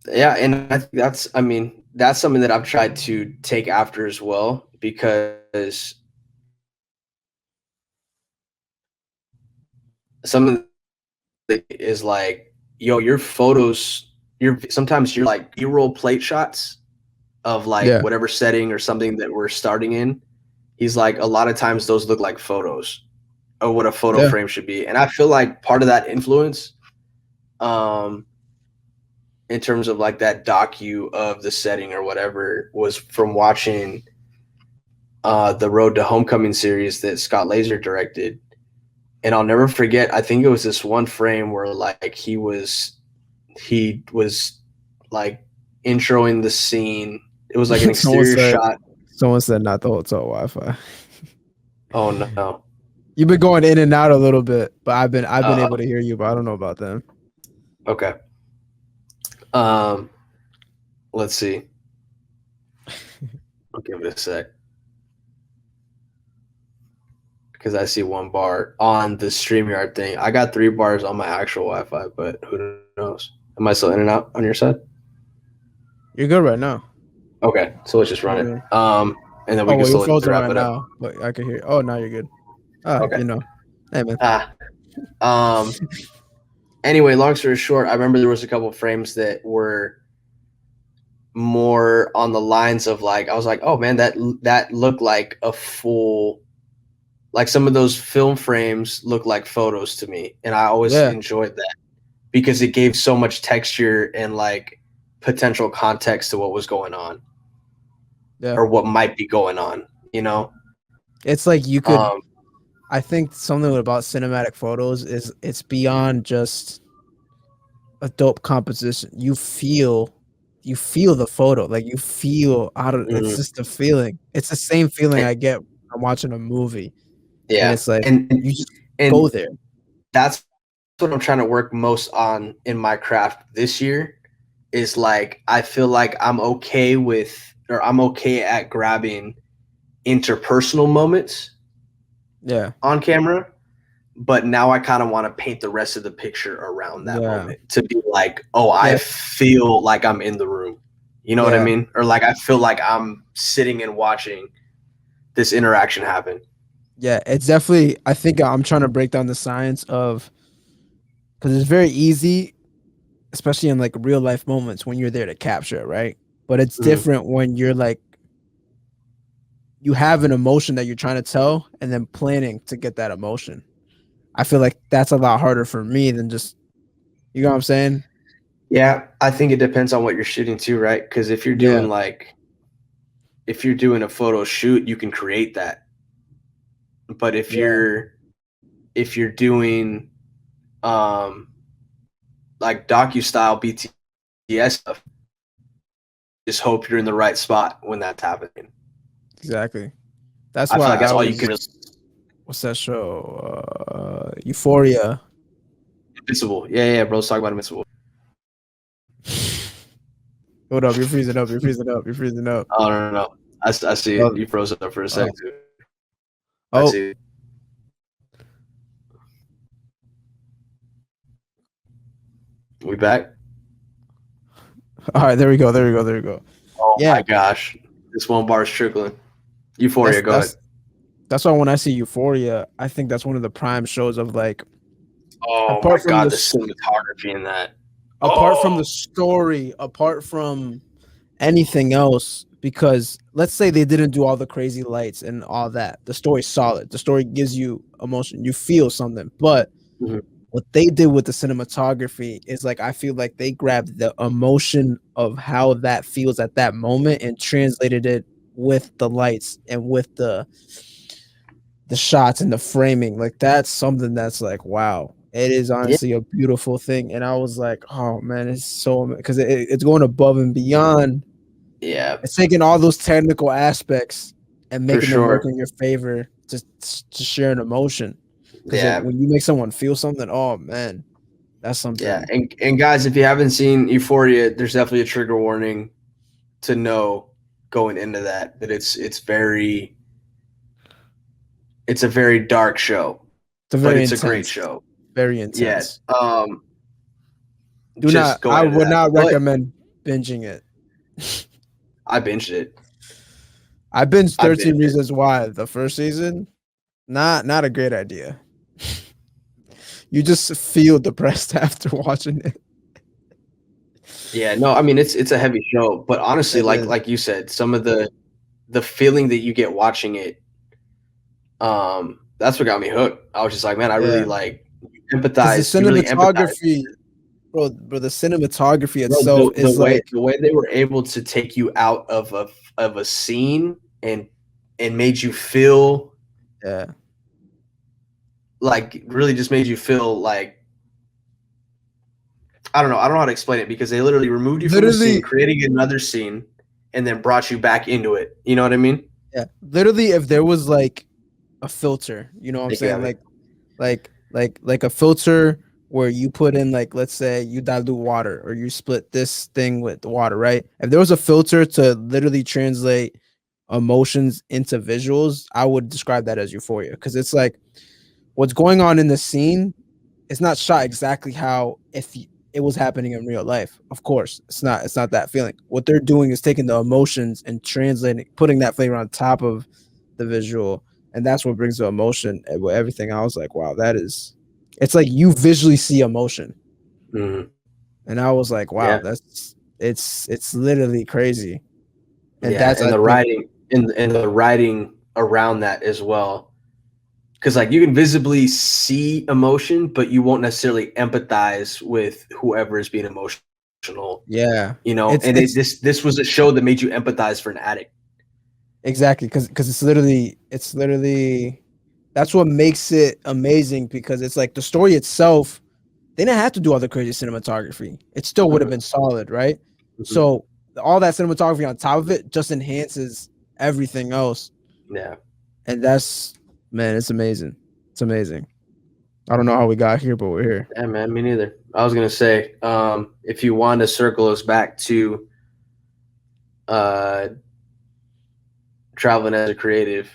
S1: Yeah, and I think that's, I mean, that's something that I've tried to take after as well because some of it is like, yo, your photos, your sometimes you're like B-roll plate shots of like
S2: yeah,
S1: whatever setting or something that we're starting in. He's like, a lot of times those look like photos of what a photo
S2: yeah,
S1: frame should be. And I feel like part of that influence, um, in terms of like that docu of the setting or whatever, was from watching the Road to Homecoming series that Scott Laser directed. And I'll never forget, I think it was this one frame where like he was like introing the scene. It was like an
S2: someone
S1: exterior
S2: said
S1: shot.
S2: someone said not the hotel Wi-Fi.
S1: Oh no.
S2: You've been going in and out a little bit, but I've been
S1: Uh
S2: able to hear you, but I don't know about them.
S1: okay. Um let's see. I'll give it a sec. Because I see one bar on the StreamYard thing. I got 3 bars on my actual Wi-Fi, but who knows? Am I still in and out on your side?
S2: You're good right now.
S1: Okay, so let's just run
S2: I
S1: it.
S2: mean,
S1: And then we
S2: oh
S1: can
S2: well, you're
S1: slowly
S2: frozen
S1: wrap
S2: right
S1: it up.
S2: now, but I can hear. Oh, now you're good. Ah,
S1: Okay.
S2: hey man.
S1: Ah. Um. Anyway, long story short, I remember there was a couple of frames that were more on the lines of like, I was like, oh man, that looked like a full, like some of those film frames look like photos to me, and I always
S2: Yeah,
S1: enjoyed that because it gave so much texture and like potential context to what was going on
S2: yeah.
S1: or what might be going on, you know?
S2: It's like you could.
S1: Um,
S2: I think something about cinematic photos is it's beyond just a dope composition. You feel the photo, like you feel out of. It's
S1: mhm.
S2: just a feeling. It's the same feeling
S1: And,
S2: I get when I'm watching a movie, and
S1: yeah.
S2: it's like
S1: And
S2: you just go
S1: and
S2: there.
S1: that's what I'm trying to work most on in my craft this year is like I feel like I'm okay with or I'm okay at grabbing interpersonal moments
S2: Yeah,
S1: on camera, but now I kind of want to paint the rest of the picture around that
S2: yeah,
S1: moment to be like, oh, I
S2: yeah,
S1: feel like I'm in the room. You know what I
S2: yeah,
S1: mean? Or like I feel like I'm sitting and watching this interaction happen.
S2: yeah. It's definitely. I think I'm trying to break down the science of because it's very easy, especially in like real life moments when you're there to capture it, right? But it's
S1: Mhm.
S2: different when you're like you have an emotion that you're trying to tell and then planning to get that emotion. I feel like that's a lot harder for me than just you know what I'm saying?
S1: Yeah, I think it depends on what you're shooting too, right? Because
S2: Yeah,
S1: if you're doing a photo shoot, you can create that. But
S2: yeah,
S1: if you're doing um like docu style BTS stuff, just hope you're in the right spot when that's happening.
S2: exactly. That's
S1: I feel
S2: why
S1: like
S2: I
S1: that's all you can really.
S2: was what's that show? Euphoria.
S1: Invincible. Yeah, yeah, bro. Let's talk about Invincible.
S2: Hold up, you're freezing up, you're freezing up, you're freezing up.
S1: Oh no, no, no. I see it.
S2: Oh,
S1: You froze up for a sec
S2: oh,
S1: too. I
S2: oh.
S1: see it. We back?
S2: All right, there we go, there we go, there we go.
S1: Oh
S2: Yeah,
S1: my gosh. This one bar is trickling.
S2: that's
S1: Euphoria, go ahead.
S2: that's that's why when I see Euphoria, I think that's one of the prime shows of like
S1: Oh my
S2: apart from
S1: god, the
S2: this
S1: cinematography in that.
S2: apart from the
S1: Oh.
S2: story, apart from anything else, because let's say they didn't do all the crazy lights and all that. The story's solid. The story gives you emotion. You feel something. But
S1: Mhm.
S2: what they did with the cinematography is like I feel like they grabbed the emotion of how that feels at that moment and translated it with the lights and with the shots and the framing. Like that's something that's like wow. It is
S1: Yeah,
S2: honestly a beautiful thing, and I was like, "Oh man, it's so because it's going above and beyond
S1: Yeah,
S2: It's taking all those technical aspects and
S1: for
S2: making them work
S1: sure.
S2: in your favor to share an emotion. Because
S1: Yeah,
S2: when you make someone feel something, oh man, that's
S1: yeah.
S2: something.
S1: And guys, if you haven't seen Euphoria, there's definitely a trigger warning to know going into that it's a very dark show,
S2: It's a
S1: but
S2: very
S1: it's a great
S2: intense,
S1: show.
S2: very
S1: Yeah.
S2: intense. Do not.
S1: Just
S2: I
S1: going into
S2: would
S1: that.
S2: not
S1: But
S2: recommend binging it.
S1: I binged it.
S2: I binged
S1: I
S2: 13
S1: binged it.
S2: Reasons Why the first season. Not a great idea. You just feel depressed after watching it.
S1: Yeah, no, I mean it's a heavy show, but honestly,
S2: It is.
S1: like you said, some of the feeling that you get watching it, that's what got me hooked. I was just like, man, I really
S2: Yeah.
S1: like
S2: Because the
S1: empathize. You really empathize.
S2: cinematography, bro, the cinematography
S1: Bro,
S2: itself is like,
S1: the way they were able to take you out of a scene and made you feel
S2: yeah,
S1: like really just made you feel like I don't know how to explain it because they literally removed you from the scene,
S2: literally,
S1: creating another scene, and then brought you back into it. You know what I mean?
S2: yeah, literally, if there was like a filter, you know what I'm
S1: Thinking
S2: saying?
S1: of it.
S2: Like a filter where you put in, like, let's say you dilute water or you split this thing with the water, right? If there was a filter to literally translate emotions into visuals, I would describe that as Euphoria, because it's like what's going on in the scene. It's not shot exactly how if it was happening in real life. Of course, it's not that feeling. What they're doing is taking the emotions and translating, putting that flavor on top of the visual, and that's what brings the emotion. And with everything, I was like, wow, that is. It's like you visually see emotion,
S1: Mhm.
S2: and I was like, wow,
S1: Yeah,
S2: that's it's literally crazy, and
S1: yeah,
S2: that's, I think,
S1: and the writing around that as well. Because like you can visibly see emotion, but you won't necessarily empathize with whoever is being emotional.
S2: yeah,
S1: You know,
S2: it's
S1: and
S2: it's
S1: this was a show that made you empathize for an addict.
S2: exactly because it's literally that's what makes it amazing, because it's like the story itself. They didn't have to do all the crazy cinematography. It still would have
S1: Mhm,
S2: been solid, right?
S1: mhm.
S2: So all that cinematography on top of it just enhances everything else.
S1: Yeah,
S2: And that's, man, it's amazing. It's amazing. I don't know how we got here, but we're here.
S1: yeah, man. Me neither. I was gonna say, if you want to circle us back to uh, traveling as a creative,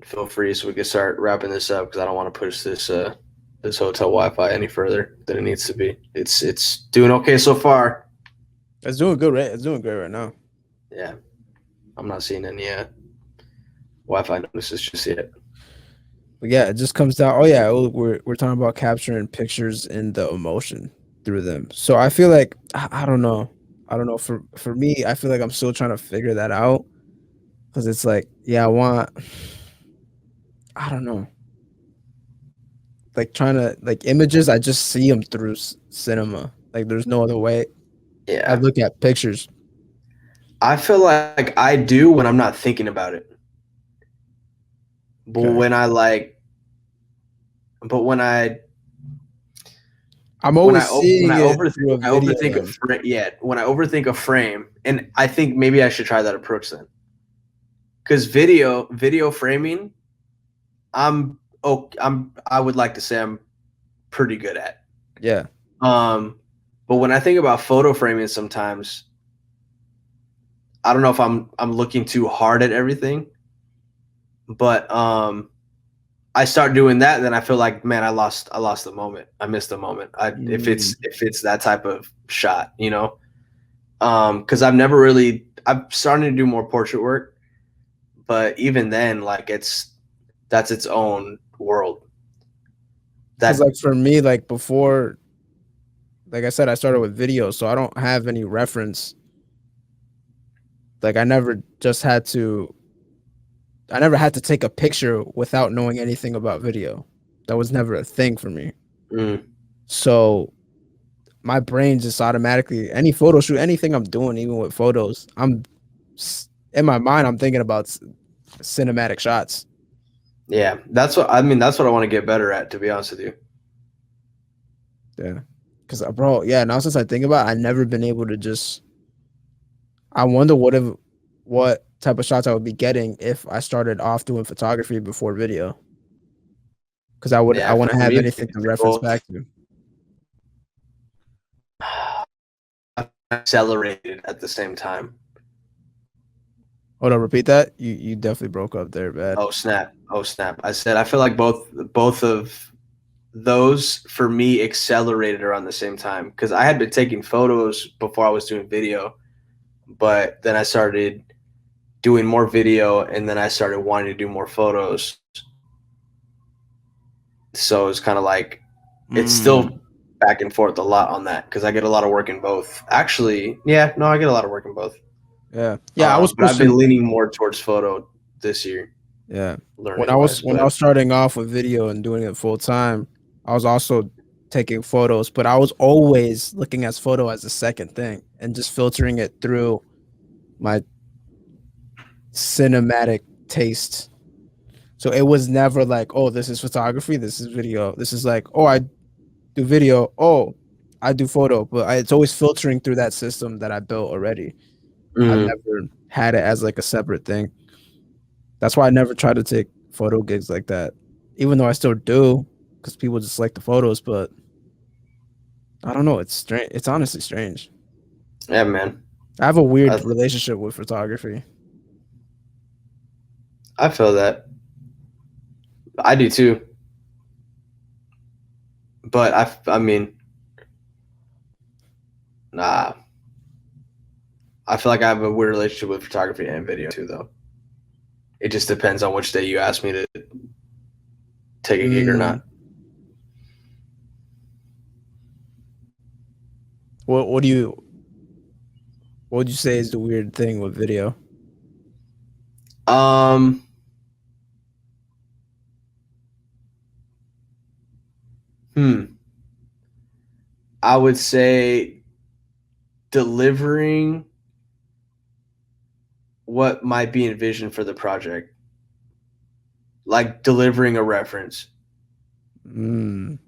S1: feel free so we can start wrapping this up because I don't want to push this hotel Wi-Fi any further than it needs to be. It's doing okay so far.
S2: It's doing good, right? It's doing great right now.
S1: Yeah, I'm not seeing any Wi-Fi notices just yet.
S2: But yeah, it just comes down. Oh yeah, we're talking about capturing pictures and the emotion through them. So I feel like I don't know. I don't know. For me, I feel like I'm still trying to figure that out, because it's like, yeah, I don't know, like trying to, like, images. I just see them through cinema. Like there's no other way. I
S1: Yeah,
S2: look at pictures.
S1: I feel like I do when I'm not thinking about it, but
S2: Okay,
S1: but
S2: I'm always
S1: when
S2: seeing it through a
S1: I
S2: video
S1: overthink a
S2: then.
S1: yeah, when I overthink a frame, and I think maybe I should try that approach then, because video framing, I would like to say I'm pretty good at.
S2: Yeah,
S1: Um, but when I think about photo framing, sometimes I don't know if I'm looking too hard at everything, but I start doing that, and then I feel like, man, I lost the moment. I missed the moment.
S2: mm,
S1: If it's that type of shot, you know, because I'm starting to do more portrait work, but even then, like that's its own world.
S2: because
S1: That
S2: like for me, like before, like I said, I started with video, so I don't have any reference. Like I never had to take a picture without knowing anything about video. That was never a thing for me.
S1: mm,
S2: So my brain just automatically, any photo shoot, anything I'm doing, even with photos, in my mind, I'm thinking about cinematic shots.
S1: yeah, that's what I mean. That's what I want to get better at, to be honest with you.
S2: Yeah. Cause bro, yeah, now since I think about it, I've never been able to just I wonder what type of shots I would be getting if I started off doing photography before video, because I
S1: Yeah,
S2: wouldn't
S1: for
S2: have
S1: me, it's
S2: anything to reference
S1: both.
S2: back to.
S1: Accelerated at the same time.
S2: Hold on, repeat that. You definitely broke up there, bad.
S1: Oh snap! Oh snap! I said I feel like both of those for me accelerated around the same time because I had been taking photos before I was doing video, but then I started doing more video, and then I started wanting to do more photos. So it's kind of like it's
S2: Mm,
S1: still back and forth a lot on that because I get a lot of work in both. Actually, yeah, no, I get a lot of work in both.
S2: yeah, yeah. I was
S1: But I've been
S2: pushing.
S1: leaning more towards photo this year,
S2: Yeah,
S1: learning wise.
S2: when I
S1: But
S2: was starting off with video and doing it full time, I was also taking photos, but I was always looking at photo as a second thing and just filtering it through my cinematic taste. So it was never like, oh, this is photography, this is video. This is like, oh, I do video. Oh, I do photo. But it's always filtering through that system that I built already. I've
S1: mm,
S2: never had it as like a separate thing. That's why I never try to take photo gigs like that, even though I still do because people just like the photos. But I don't know. It's strange. It's honestly strange.
S1: yeah, man,
S2: I have a weird
S1: I
S2: relationship with photography.
S1: I feel that. I do too. But I mean, nah. I feel like I have a weird relationship with photography and video too, though. It just depends on which day you ask me to take a gig or
S2: Mm,
S1: not.
S2: what do you what would you say is the weird thing with video?
S1: Um, hmm. I would say delivering what might be envisioned for the project, like delivering a reference.
S2: Mm,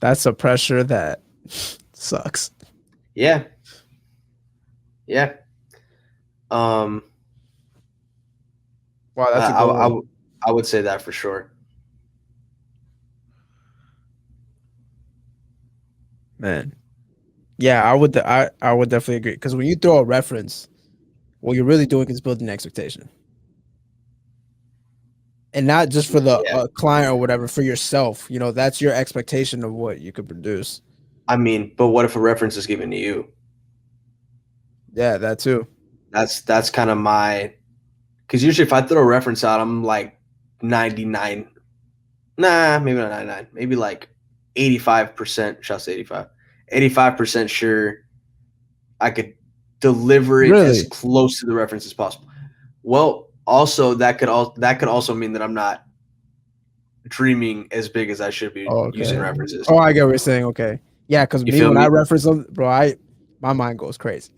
S2: that's a pressure that sucks.
S1: Yeah, yeah. Um,
S2: Wow,
S1: I,
S2: that's a
S1: I,
S2: good
S1: I,
S2: one,
S1: w- I would say that for sure.
S2: man. Yeah, I would definitely agree because when you throw a reference, what you're really doing is building an expectation, and not just for the
S1: Yeah.
S2: client or whatever, for yourself. You know, that's your expectation of what you could produce.
S1: I mean, but what if a reference is given to you?
S2: Yeah, that too.
S1: That's kind of my because usually if I throw a reference out, I'm like 99. Nah, maybe not 99. Maybe like 85%. Shall I say 85? 85% sure I could deliver it as
S2: Really?
S1: close to the reference as possible. Well, also that could also mean that I'm not dreaming as big as I should be
S2: Oh,
S1: using
S2: okay.
S1: references.
S2: Oh, I get what you're saying. Okay. Yeah, because
S1: You
S2: me
S1: feel
S2: when I
S1: me?
S2: reference them, bro, I my mind goes crazy.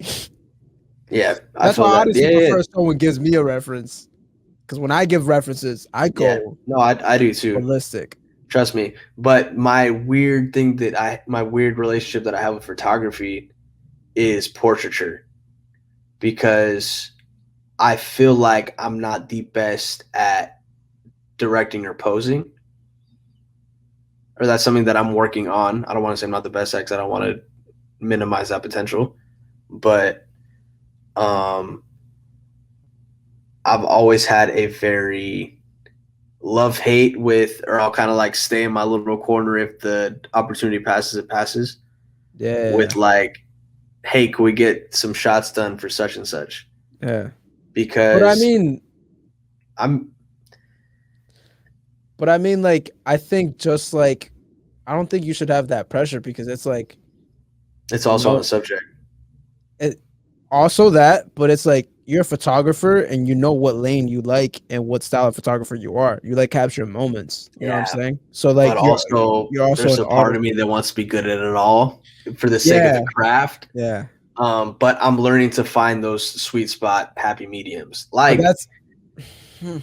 S1: Yeah, I
S2: That's why
S1: feel
S2: I
S1: that.
S2: honestly
S1: Yeah, yeah,
S2: prefer someone gives me a reference. Because when I give references, I
S1: yeah.
S2: go
S1: No, I do too.
S2: ballistic.
S1: Trust me. But my weird relationship that I have with photography is portraiture because I feel like I'm not the best at directing or posing, or that's something that I'm working on. I don't want to say I'm not the best at because I don't want to minimize that potential, but um, I've always had a very love hate with, or I'll kind of like stay in my little corner if the opportunity passes, it passes. With
S2: Yeah.
S1: like, hey, can we get some shots done for such and such?
S2: Yeah. But I
S1: Because
S2: mean,
S1: I'm,
S2: like, I think just like, I don't think you should have that pressure because it's like,
S1: it's
S2: you
S1: also on
S2: know,
S1: the subject.
S2: it also that, but it's like you're a photographer and you know what lane you like and what style of photographer you are. You like capturing moments. You know what I'm
S1: Yeah,
S2: saying? So
S1: but
S2: like
S1: also
S2: you're also
S1: there's
S2: an
S1: a part
S2: artist.
S1: of me that wants to be good at it all for the sake of
S2: Yeah.
S1: the craft.
S2: Yeah.
S1: But I'm learning to find those sweet spot happy mediums.
S2: But
S1: Like
S2: that's hmm,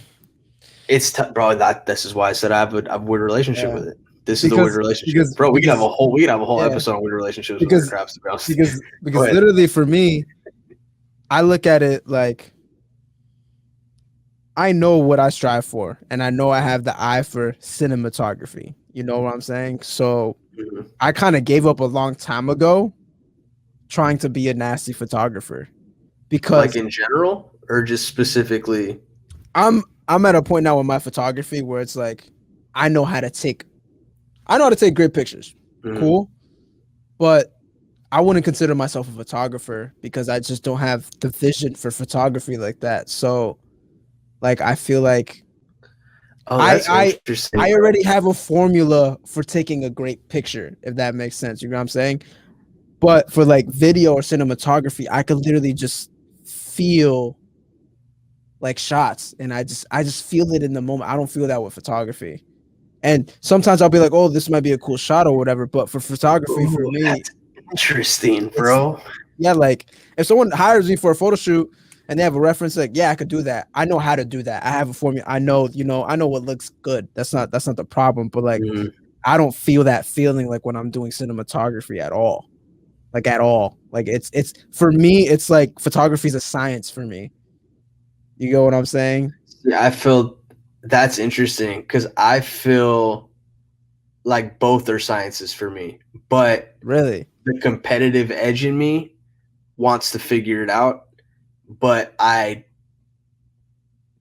S1: bro. That this is why I said I have a weird relationship
S2: yeah.
S1: with it. This is the weird relationship, bro.
S2: Because
S1: We could have a whole
S2: yeah,
S1: episode on weird relationships with our
S2: because
S1: crafts. To be honest, go ahead.
S2: literally for me, I look at it like I know what I strive for, and I know I have the eye for cinematography. You know what I'm saying? So
S1: Mhm.
S2: I kind of gave up a long time ago trying to be a nasty photographer
S1: Like
S2: because
S1: in general, or just specifically?
S2: I'm at a point now in my photography where it's like I know how to take I know how to take great pictures.
S1: Mhm.
S2: Cool. But I wouldn't consider myself a photographer because I just don't have the vision for photography like that. So like I feel like
S1: Oh,
S2: I
S1: that's
S2: I
S1: interesting,
S2: I
S1: bro.
S2: already have a formula for taking a great picture, if that makes sense. You know what I'm saying? But for like video or cinematography, I could literally just feel like shots and I just feel it in the moment. I don't feel that with photography. And sometimes I'll be like, "Oh, this might be a cool shot or whatever." But for photography, for
S1: Ooh,
S2: me,
S1: that's interesting,
S2: it's
S1: bro.
S2: yeah, like if someone hires me for a photo shoot and they have a reference, like, yeah, I could do that. I know how to do that. I have a formula. I know, I know what looks good. That's not the problem. But like,
S1: Mhm.
S2: I don't feel that feeling like when I'm doing cinematography at all. Like at all. Like it's for me, it's like photography is a science for me. You get what I'm saying?
S1: Yeah, I feel that's interesting because I feel like both are sciences for me, but
S2: Really?
S1: the competitive edge in me wants to figure it out, but I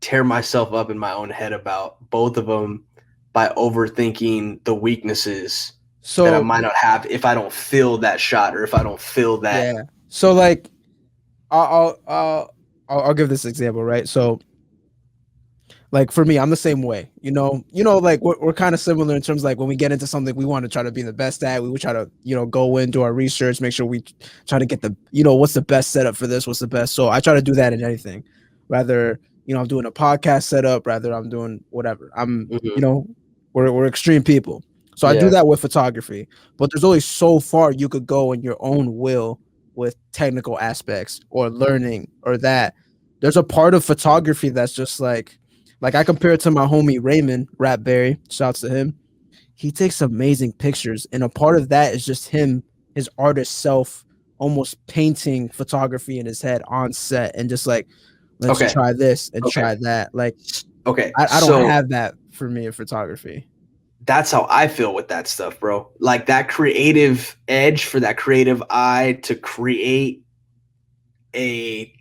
S1: tear myself up in my own head about both of them by overthinking the weaknesses that I
S2: So
S1: might not have if I don't feel that shot or if I don't feel that.
S2: yeah. So like I'll give this example, right? So like for me, I'm the same way. Like we're kind of similar in terms of like when we get into something we want to try to be the best at, we would try to, go in, do our research, make sure we try to get the, what's the best setup for this, what's the best. So I try to do that in anything. Rather, I'm doing a podcast setup, rather I'm doing whatever.
S1: Mhm.
S2: We're extreme people. So I do
S1: Yeah.
S2: that with photography, but there's only so far you could go in your own will with technical aspects or learning or that. There's a part of photography that's just like I compare it to my homie Raymond Ratberry. Shouts to him. He takes amazing pictures, and a part of that is just him, his artist self, almost painting photography in his head on set, and just like, let's
S1: Okay.
S2: try this and
S1: Okay.
S2: try that. Like
S1: Okay.
S2: I don't
S1: So
S2: have that for me in photography.
S1: that's how I feel with that stuff, bro. Like that creative edge for that creative eye to create a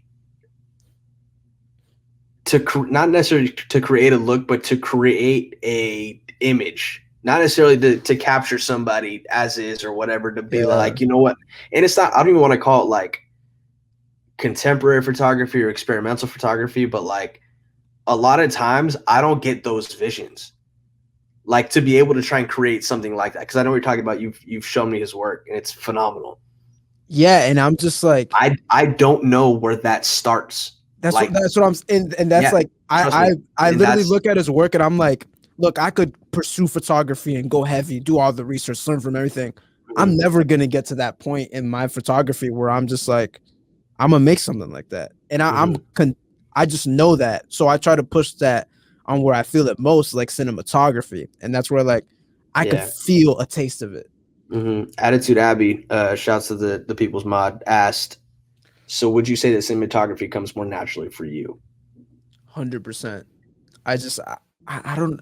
S1: not necessarily to create a look, but to create a image. Not necessarily to capture somebody as is or whatever, to be
S2: Yeah,
S1: like, you know what? And it's not, I don't even want to call it like contemporary photography or experimental photography, but like a lot of times I don't get those visions. Like to be able to try and create something like that. Because I know what you're talking about. You've shown me his work and it's phenomenal.
S2: yeah, and I'm just like,
S1: I don't know where that starts. Like,
S2: that's what I'm and that's
S1: yeah,
S2: like
S1: trust
S2: I
S1: me.
S2: I I
S1: And
S2: literally
S1: that's
S2: look at his work and I'm like, look, I could pursue photography and go heavy, do all the research, learn from everything. I'm
S1: mhm,
S2: never gonna get to that point in my photography where I'm just like, I'm gonna make something like that, and
S1: mhm,
S2: I just know that, so I try to push that on where I feel it most, like cinematography, and that's where like I could
S1: yeah.
S2: feel a taste of it.
S1: Attitude Abby, shouts to the People's Mod, asked, so would you say that cinematography comes more naturally for you?
S2: 100%. I just I don't.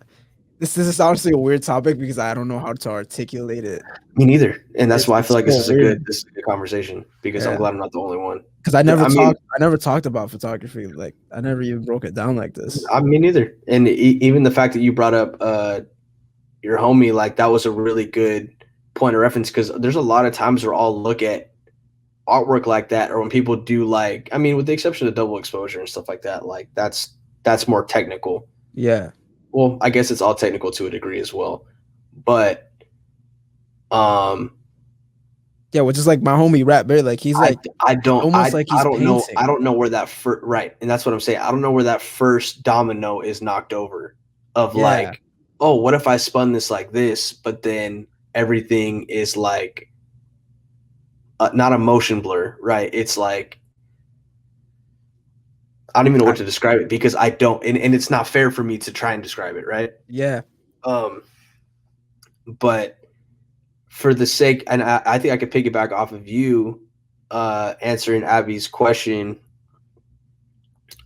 S2: This is honestly a weird topic because I don't know how to articulate it.
S1: Me neither. And that's why I
S2: It's
S1: feel like
S2: so weird.
S1: this is a good conversation because I'm
S2: Yeah,
S1: glad I'm not the only one.
S2: because I never
S1: I mean,
S2: talked. I never talked about photography. Like I never even broke it down like this.
S1: I mean neither. And even the fact that you brought up your homie, like that was a really good point of reference because there's a lot of times where I'll look at artwork like that, or when people do like, I mean, with the exception of double exposure and stuff like that, like that's more technical.
S2: Yeah,
S1: Well, I guess it's all technical to a degree as well, but um,
S2: yeah. Which is like my homie Rat Bear. Like he's like it's almost like
S1: I
S2: he's
S1: don't know
S2: painting.
S1: where that first right, and that's what I'm saying. I don't know where that first domino is knocked over of
S2: Yeah,
S1: like, oh, what if I spun this like this, but then everything is like not a motion blur, right? It's like I don't even know
S2: I,
S1: what to describe it because I don't, and it's not fair for me to try and describe it, right?
S2: yeah.
S1: Um, but for the sake, and I think I could piggyback off of you answering Abby's question.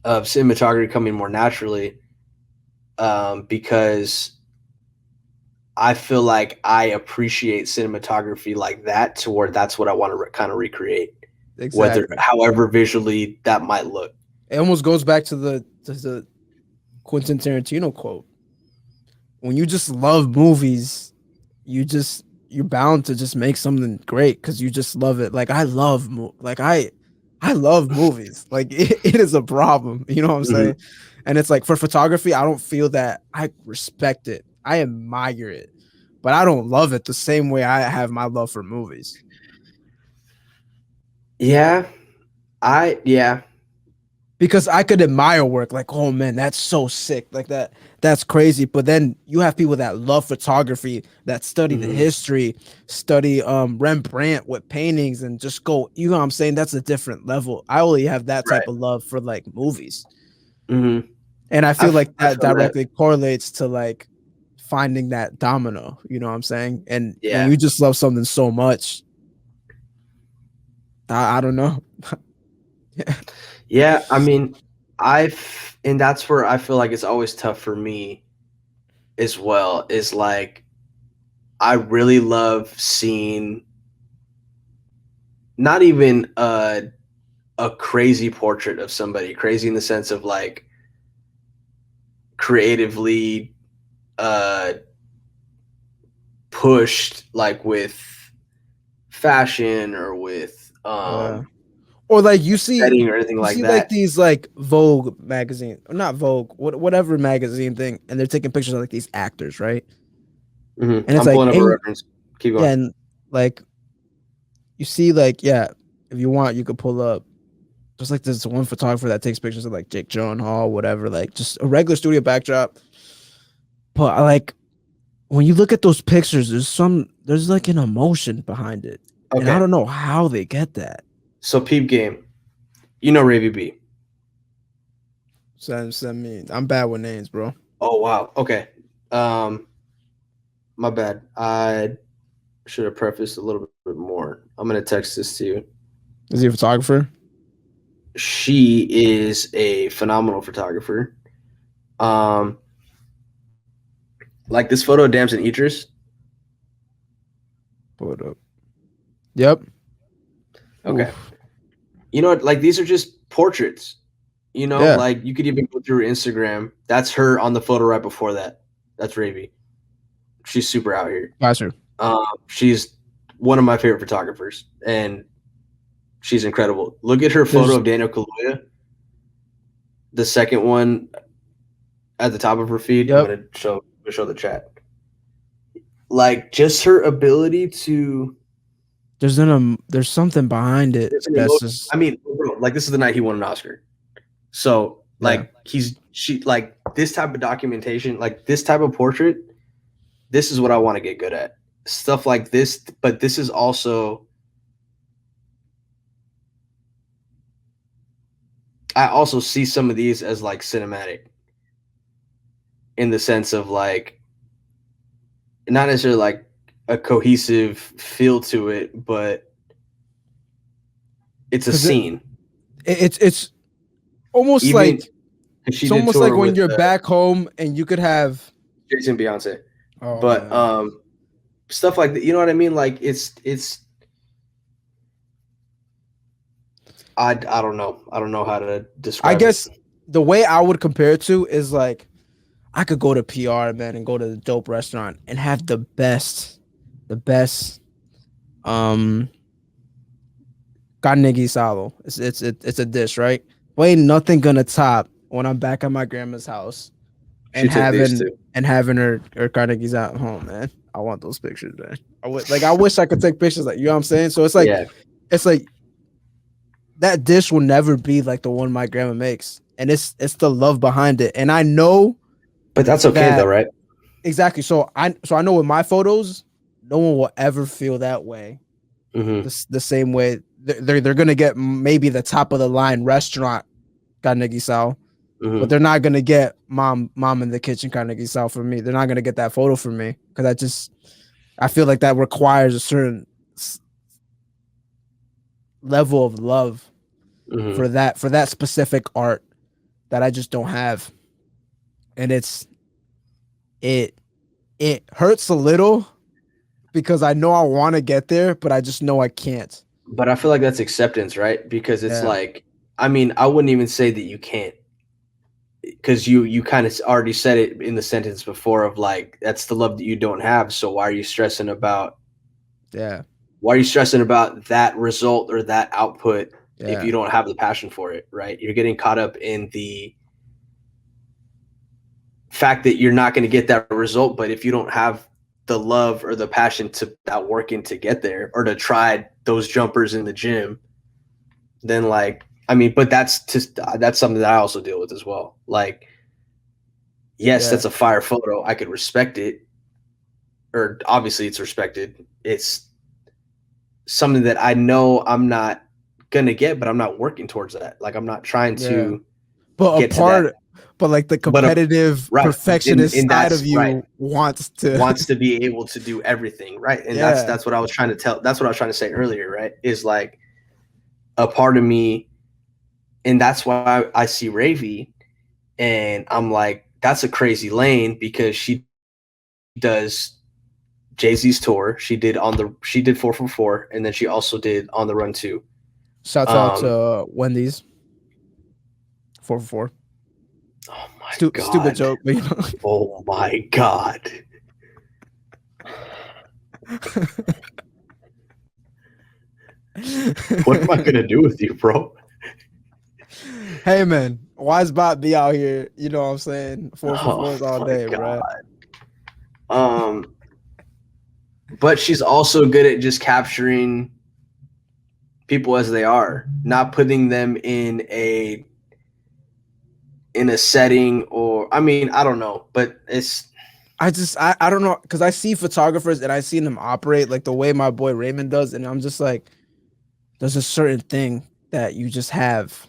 S1: of cinematography coming more naturally, because I feel like I appreciate cinematography like that to where that's what I want to kind of recreate, whether
S2: Exactly.
S1: however visually that might look.
S2: It almost goes back to the Quentin Tarantino quote. When you just love movies, you're bound to just make something great because you just love it. Like I love movies. Like it is a problem. You know what I'm
S1: Hmm.
S2: saying? And it's like for photography, I don't feel that I respect it. I admire it, but I don't love it the same way I have my love for movies.
S1: Yeah, yeah.
S2: Because I could admire work like, oh man, that's so sick, like that's crazy. But then you have people that love photography that study the
S1: Hmm.
S2: history, study Rembrandt with paintings, and just go. You know what I'm saying? That's a different level. I only have that type
S1: Right.
S2: of love for like movies,
S1: Hmm.
S2: and I feel like
S1: I
S2: that
S1: feel that.
S2: directly correlates to like finding that domino. You know what I'm saying? And when
S1: Yeah.
S2: you just love something so much, I don't know.
S1: Yeah. I mean, and that's where I feel like it's always tough for me as well. Is like I really love seeing not even a crazy portrait of somebody, crazy in the sense of like creatively uh pushed like with fashion or with
S2: Yeah. Or like
S1: setting or anything
S2: you
S1: like
S2: see like
S1: that.
S2: these like Vogue magazine or not Vogue, whatever magazine thing, and they're taking pictures of like these actors, right? And it's
S1: I'm
S2: like,
S1: pulling up a
S2: and
S1: reference. Keep
S2: yeah,
S1: going.
S2: and like you see like yeah, if you want, you could pull up. Just like this one photographer that takes pictures of like Jake Gyllenhaal, whatever, like just a regular studio backdrop. But I like when you look at those pictures, there's like an emotion behind it, and I
S1: Okay.
S2: don't know how they get that.
S1: So peep game. You know Ravy B.
S2: Send me. I'm bad with names, bro.
S1: Oh wow. Okay. Um my bad. I should have prefaced a little bit more. I'm gonna text this to you.
S2: Is he a photographer?
S1: She is a phenomenal photographer. Um like this photo of Damson Idris.
S2: Pull it up. Yep.
S1: Okay.
S2: Oof.
S1: You know what? Like these are just portraits. You know,
S2: Yeah.
S1: like you could even go through Instagram. That's her on the photo right before that. That's Ravy. She's super out here.
S2: Gotcha.
S1: She's one of my favorite photographers, and she's incredible. Look at her photo
S2: There's
S1: of Daniel Kaluuya, the second one at the top of her feed.
S2: yep.
S1: I'm gonna show the chat. Like just her ability to
S2: There's something behind it
S1: there's an
S2: that's
S1: emotion.
S2: just
S1: I mean, bro, like this is the night he won an Oscar. So
S2: yeah.
S1: like she like this type of documentation, like this type of portrait. This is what I want to get good at. Stuff like this, but this is also I also see some of these as like cinematic in the sense of like not necessarily like a cohesive feel to it, but it's a
S2: Because
S1: scene.
S2: it's almost
S1: Even
S2: like
S1: she
S2: it's
S1: did
S2: almost like
S1: tour
S2: when
S1: with
S2: you're back home and you could have
S1: Jason Beyonce,
S2: oh
S1: but
S2: man.
S1: stuff like that. You know what I mean? Like it's I don't know. I don't know how to
S2: I
S1: describe it.
S2: guess the way I would compare it to is like I could go to PR man and go to the dope restaurant and have the best um carne guisado. It's a dish, right? But ain't nothing gonna top when I'm back at my grandma's house
S1: She took these too.
S2: and having her carne guisado at home, man. I want those pictures, man. I wish I could take pictures like you know what I'm saying. So
S1: Yeah,
S2: it's like that dish will never be like the one my grandma makes, and it's the love behind it. And I know
S1: but that's okay though,
S2: that
S1: right?
S2: exactly. So I know with my photos, no one will ever feel that way
S1: Mm-hmm.
S2: the same way they're gonna get maybe the top of the line restaurant carnegie sao, but
S1: Mm-hmm.
S2: they're not gonna get mom in the kitchen carnegie sao from me. They're not gonna get that photo from me because I feel like that requires a certain level of love
S1: Mm-hmm.
S2: for that specific art. that I just don't have. And it it hurts a little because I know I want to get there, but I just know I can't.
S1: But I feel like that's acceptance, right? Because it's
S2: Yeah.
S1: like, I mean, I wouldn't even say that you can't, because you kind of already said it in the sentence before of like that's the love that you don't have. So
S2: Yeah.
S1: why are you stressing about that result or that output if
S2: Yeah.
S1: you don't have the passion for it, right? You're getting caught up in the fact that you're not going to get that result, but if you don't have the love or the passion to that working to get there or to try those jumpers in the gym, then like I mean, but that's something that I also deal with as well. Like, yes,
S2: Yeah.
S1: that's a fire photo. I could respect it, or obviously it's respected. It's something that I know I'm not gonna get, but I'm not working towards that. Like I'm not trying
S2: Yeah.
S1: to
S2: But a
S1: get to that.
S2: part but like the
S1: But
S2: competitive
S1: right,
S2: perfectionist
S1: and
S2: side of
S1: that's right.
S2: you wants to
S1: Wants to be able to do everything, right? And
S2: yeah.
S1: that's what I was trying to tell. That's what I was trying to say earlier, right? Is like a part of me, and that's why I see Ravy, and I'm like, that's a crazy lane because she does Jay-Z's tour. She did 444, and then she also did On the Run too.
S2: Shouts out
S1: Um,
S2: to Wendy's 444.
S1: oh my
S2: Stupid
S1: god.
S2: joke, but you know.
S1: Oh my god. What am I gonna do with you, bro?
S2: Hey man, wise bot be out here, you know what I'm saying? Four for
S1: Oh
S2: fours all
S1: my
S2: day, bro.
S1: god. Um, but she's also good at just capturing people as they are, not putting them in a setting, or I mean, I don't know, but it's
S2: I don't know because I see photographers and I seen them operate like the way my boy Raymond does, and I'm just like, there's a certain thing that you just have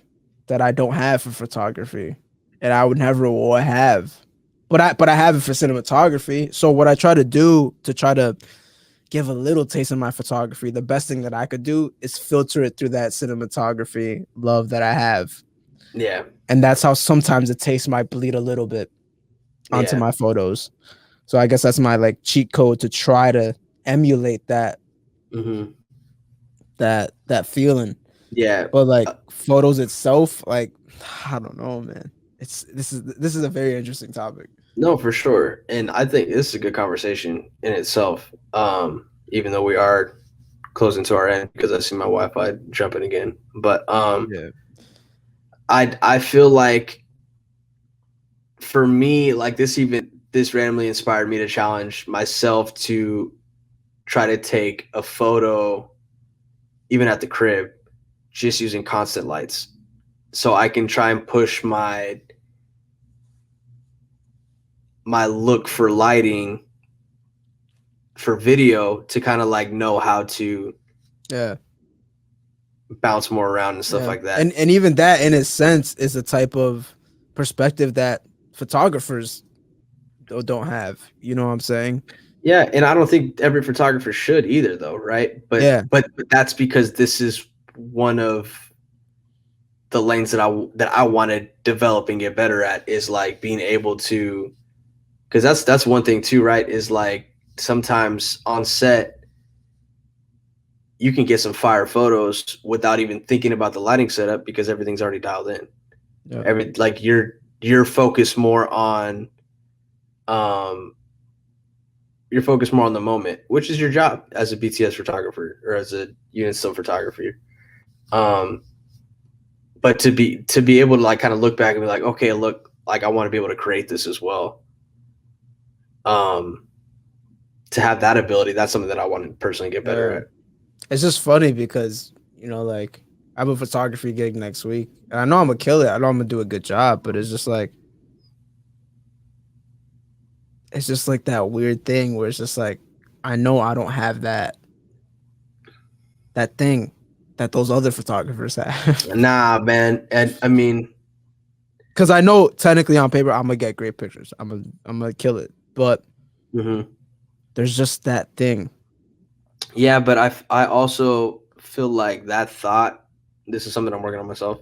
S2: that I don't have for photography, and I would never will have. But I have it for cinematography. So what I try to do to try to give a little taste of my photography, the best thing that I could do is filter it through that cinematography love that I have.
S1: yeah,
S2: And that's how sometimes the taste might bleed a little bit onto
S1: yeah,
S2: my photos. So I guess that's my like cheat code to try to emulate
S1: hmm
S2: that feeling.
S1: yeah.
S2: But like
S1: Uh,
S2: photos itself, like I don't know, man. It's this is a very interesting topic.
S1: no, for sure, and I think this is a good conversation in itself. Even though we are closing to our end because I see my Wi-Fi jumping again, but
S2: Yeah.
S1: I feel like for me, like this randomly inspired me to challenge myself to try to take a photo even at the crib just using constant lights so I can try and push my look for lighting for video to kind of like know how to
S2: Yeah.
S1: bounce more around and stuff
S2: Yeah.
S1: like that.
S2: And even that in a sense is a type of perspective that photographers don't have. You know what I'm saying?
S1: Yeah, and I don't think every photographer should either though, right?
S2: Yeah.
S1: But that's because this is one of the lanes that I want to develop and get better at is like being able to, because that's one thing too, right? Is like sometimes on set you can get some fire photos without even thinking about the lighting setup because everything's already dialed in.
S2: Yeah.
S1: Every like you're focused more on um you're focused more on the moment, which is your job as a BTS photographer or as a unit still photographer. Um, but to be able to like kind of look back and be like, okay, look, like I want to be able to create this as well. Um, to have that ability, that's something that I want to personally get better
S2: Yeah.
S1: at.
S2: It's just funny because, you know, like I have a photography gig next week. And I know I'm gonna kill it. I know I'm gonna do a good job, but it's just like that weird thing where it's just like I know I don't have that thing that those other photographers have.
S1: Nah, man, and I mean,
S2: Cause I know technically on paper I'm gonna get great pictures. I'm gonna kill it. But
S1: mhm.
S2: there's just that thing.
S1: Yeah, but I also feel like that thought. This is something I'm working on myself.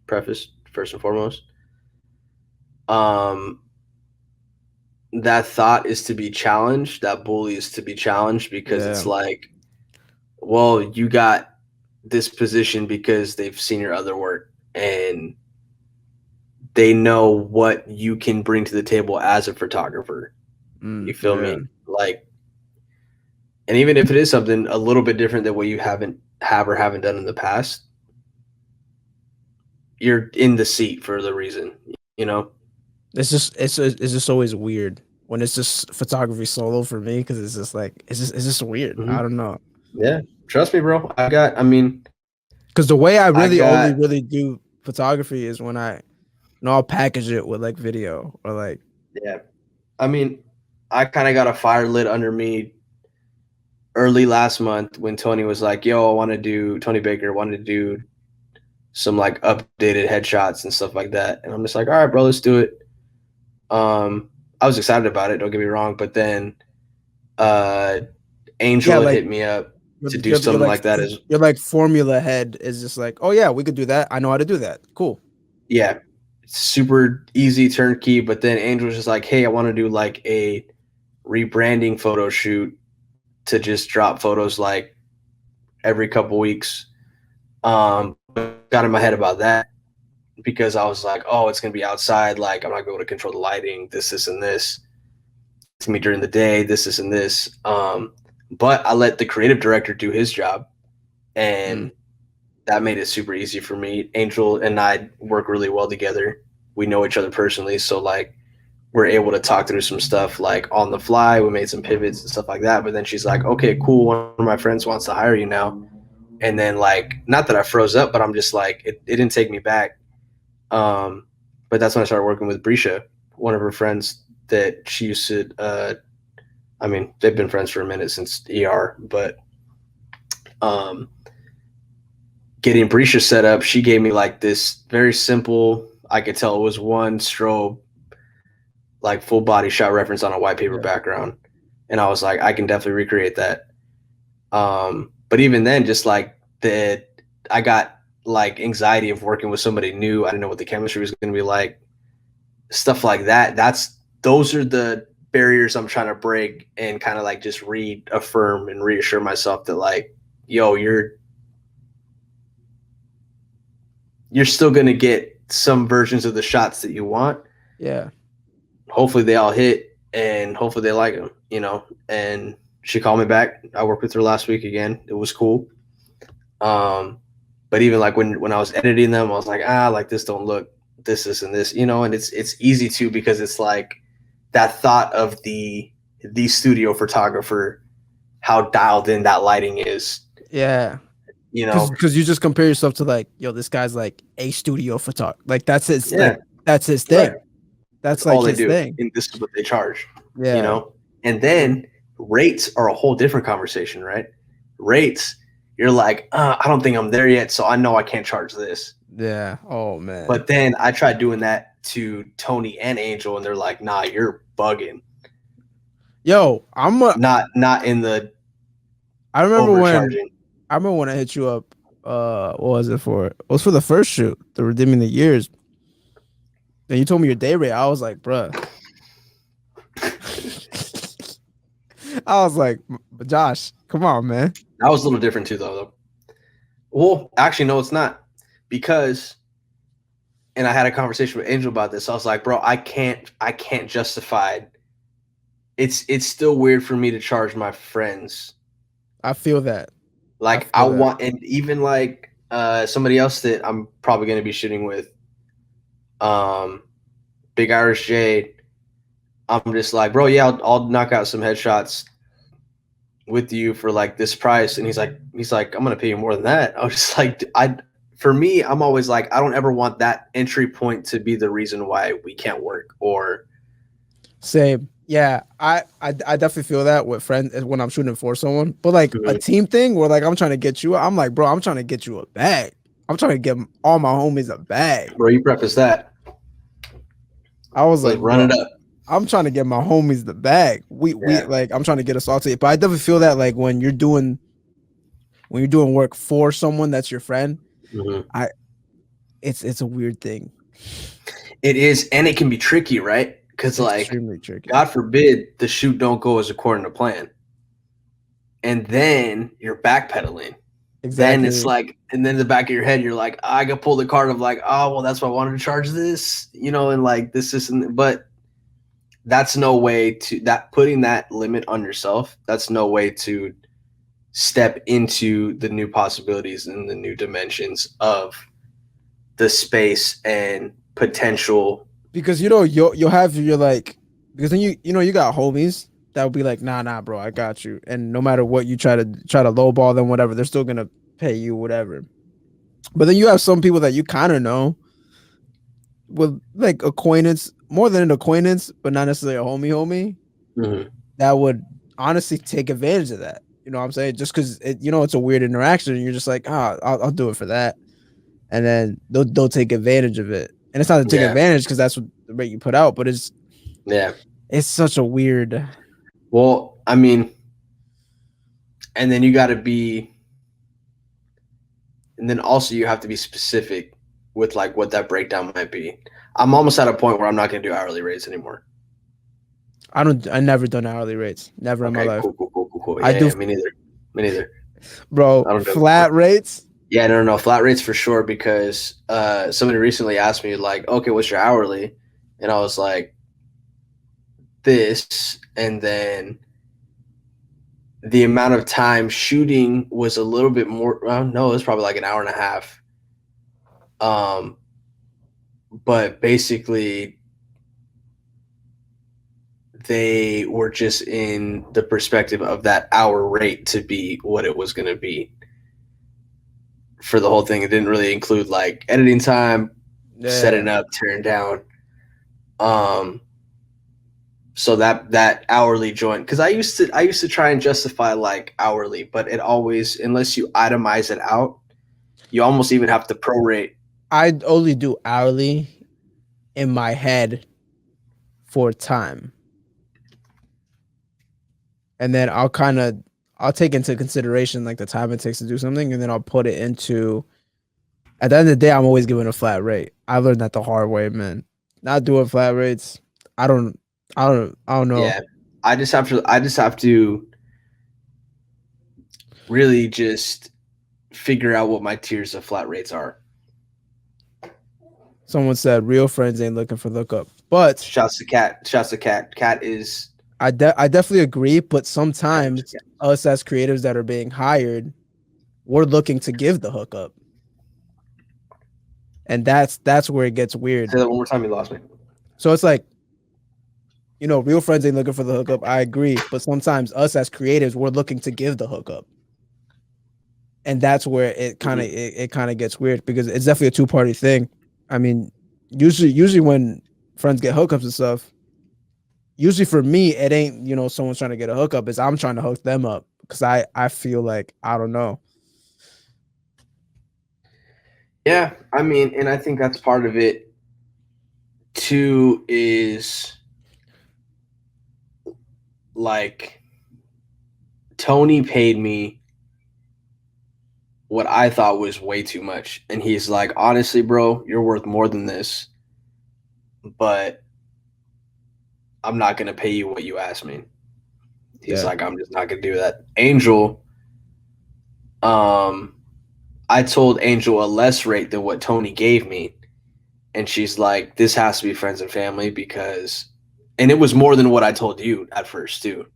S1: Preface first and foremost. um, that thought is to be challenged. That bully is to be challenged because it's
S2: Yeah.
S1: like, well, you got this position because they've seen your other work and they know what you can bring to the table as a photographer. You feel
S2: Yeah.
S1: me? Like, and even if it is something a little bit different than what you haven't done in the past, you're in the seat for the reason, you know?
S2: It's just always weird when it's just photography solo for me because it's just like it's just weird.
S1: Hmm.
S2: I don't know
S1: Yeah. Trust me, bro.
S2: because the way I
S1: I
S2: really only
S1: got,
S2: really do photography is when I'll package it with like video or like
S1: yeah. I mean, I kind of got a fire lit under me early last month when Tony was like, yo, Tony Baker wanted to do some like updated headshots and stuff like that. And I'm just like, all right, bro, let's do it. I was excited about it, don't get me wrong, but then uh
S2: yeah
S1: Angel had
S2: like
S1: hit me up to do
S2: you're
S1: something
S2: like
S1: like that as
S2: you're like formula head is just like, oh yeah, we could do that. I know how to do that. Cool.
S1: yeah, super easy turnkey. But then Angel was just like, hey, I want to do like a rebranding photo shoot to just drop photos like every couple weeks. Got in my head about that because I was like, oh, it's gonna be outside, like I'm not gonna be able to control the lighting, this, and this. It's gonna be during the day, this, and this. But I let the creative director do his job,
S2: Mm.
S1: and that made it super easy for me. Angel and I work really well together. We know each other personally, so like we're able to talk through some stuff like on the fly. We made some pivots and stuff like that. But then she's like, okay, cool. One of my friends wants to hire you now. And then like, not that I froze up, but I'm just like, it didn't take me back. Um, but that's when I started working with Brisha, one of her friends that she used to. I mean, they've been friends for a minute since ER, but um, getting Brisha set up, she gave me like this very simple. I could tell it was one strobe, like full body shot reference on a white paper
S2: Yeah.
S1: background, and I was like, I can definitely recreate that. But even then, just like I got like anxiety of working with somebody new. I didn't know what the chemistry was going to be like, stuff like that. Those are the barriers I'm trying to break and kind of like just reaffirm and reassure myself that like, yo, you're still going to get some versions of the shots that you want.
S2: Yeah.
S1: Hopefully they all hit and hopefully they like them, you know. And she called me back. I worked with her last week again. It was cool. But even like when I was editing them, I was like, like this don't look this and this, you know. And it's easy to because it's like that thought of the studio photographer, how dialed in that lighting is,
S2: Yeah.
S1: you know.
S2: Because you just compare yourself to like, yo, this guy's like a studio photographer. Like
S1: Yeah,
S2: that's his
S1: right.
S2: thing. That's
S1: That's
S2: like
S1: all they
S2: his
S1: do,
S2: thing.
S1: and this is what they charge, you
S2: Yeah.
S1: know. And then rates are a whole different conversation, right? Rates, you're like, I don't think I'm there yet, so I know I can't charge this.
S2: Yeah. Oh man.
S1: But then I tried doing that to Tony and Angel, and they're like, "Nah, you're bugging."
S2: Yo,
S1: Not in the
S2: I remember when
S1: overcharging.
S2: I hit you up. What was it for? It was for the first shoot, the Redeeming the Years. And you told me your day rate. I was like, bruh. I was like, Josh, come on, man.
S1: That was a little different too, though. Well, actually, no, it's not because. And I had a conversation with Angel about this. I was like, bro, I can't justify. It's still weird for me to charge my friends.
S2: I feel that. I
S1: Like I
S2: feel that.
S1: want, and even like somebody else that I'm probably going to be shooting with, um, Big Irish Jade. I'm just like, bro, yeah, I'll knock out some headshots with you for like this price. And he's like, I'm gonna pay you more than that. I was just like, for me, I'm always like, I don't ever want that entry point to be the reason why we can't work. Or
S2: Same. Yeah, I definitely feel that with friends when I'm shooting for someone. But like a
S1: Mhm.
S2: team thing where like I'm trying to get you, I'm like, bro, I'm trying to get you a bag. I'm trying to get all my homies a bag.
S1: Bro, you preface that.
S2: I was
S1: Let's
S2: like,
S1: run
S2: bro,
S1: it up.
S2: I'm trying to get my homies the bag. We
S1: Yeah.
S2: like I'm trying to get us all to it. But I definitely feel that like when you're doing work for someone that's your friend,
S1: Hmm.
S2: I it's a weird thing
S1: It is, and it can be tricky, right? Because like,
S2: Extremely tricky.
S1: God forbid the shoot don't go as according to plan, and then you're backpedaling. Then it's
S2: Exactly.
S1: like, and then in the back of your head, you're like, I could pull the card of like, oh well, that's why I wanted to charge this, and like this isn't. But that's no way to that putting that limit on yourself. That's no way to step into the new possibilities and the new dimensions of the space and potential.
S2: Because you'll have your like, because then you got homies that will be like, nah, bro, I got you. And no matter what you try to lowball them, whatever, they're still gonna pay you, whatever. But then you have some people that you kind of know with like acquaintance, more than an acquaintance, but not necessarily a homie,
S1: Mhm.
S2: that would honestly take advantage of that. You know what I'm saying? Just because it's a weird interaction, and you're just like, I'll do it for that, and then they'll take advantage of it. And it's not to take
S1: Yeah,
S2: advantage because that's what the rate you put out, but
S1: yeah.
S2: it's such a weird.
S1: Well, I mean, and then you got to be, and then also you have to be specific with like what that breakdown might be. I'm almost at a point where I'm not going to do hourly rates anymore.
S2: I never done hourly rates, never in my
S1: Okay,
S2: life.
S1: cool.
S2: I
S1: Yeah,
S2: do,
S1: yeah, me neither. Me neither.
S2: bro,
S1: I don't do it
S2: flat
S1: anymore.
S2: rates.
S1: Yeah, no. Flat rates for sure because somebody recently asked me like, okay, what's your hourly? And I was like, this, and then the amount of time shooting was a little bit more. Well, no, it was probably like an hour and a half. Um, but basically, they were just in the perspective of that hour rate to be what it was going to be for the whole thing. It didn't really include like editing time,
S2: Yeah,
S1: setting up, tearing down. Um, so that hourly joint, because I used to try and justify like hourly, but it always, unless you itemize it out, you almost even have to prorate.
S2: I only do hourly in my head for time, and then I'll take into consideration like the time it takes to do something, and then I'll put it into. At the end of the day, I'm always giving a flat rate. I learned that the hard way, man. Not doing flat rates. I don't. I don't know.
S1: Yeah, I just have to really just figure out what my tiers of flat rates are.
S2: Someone said real friends ain't looking for lookup, but
S1: Shouts to Cat. Shouts to Cat. Cat is
S2: I definitely agree. But
S1: Cat is
S2: sometimes
S1: Cat.
S2: us as creatives that are being hired, we're looking to give the hookup, and that's where it gets weird.
S1: Say that one more time. You lost me.
S2: So it's like, real friends ain't looking for the hookup. I agree, but sometimes us as creatives, we're looking to give the hookup, and that's where
S1: Mm-hmm.
S2: it kind of gets weird because it's definitely a two-party thing. I mean, usually when friends get hookups and stuff, usually for me it ain't someone's trying to get a hookup, it's I'm trying to hook them up because I feel like I don't know.
S1: Yeah, I mean, and I think that's part of it too. Is like Tony paid me what I thought was way too much, and he's like, honestly, bro, you're worth more than this, but I'm not gonna pay you what you asked me. He's
S2: Yeah,
S1: like, I'm just not gonna do that. Angel, um, I told Angel a less rate than what Tony gave me, and she's like, this has to be friends and family because, and it was more than what I told you at first too.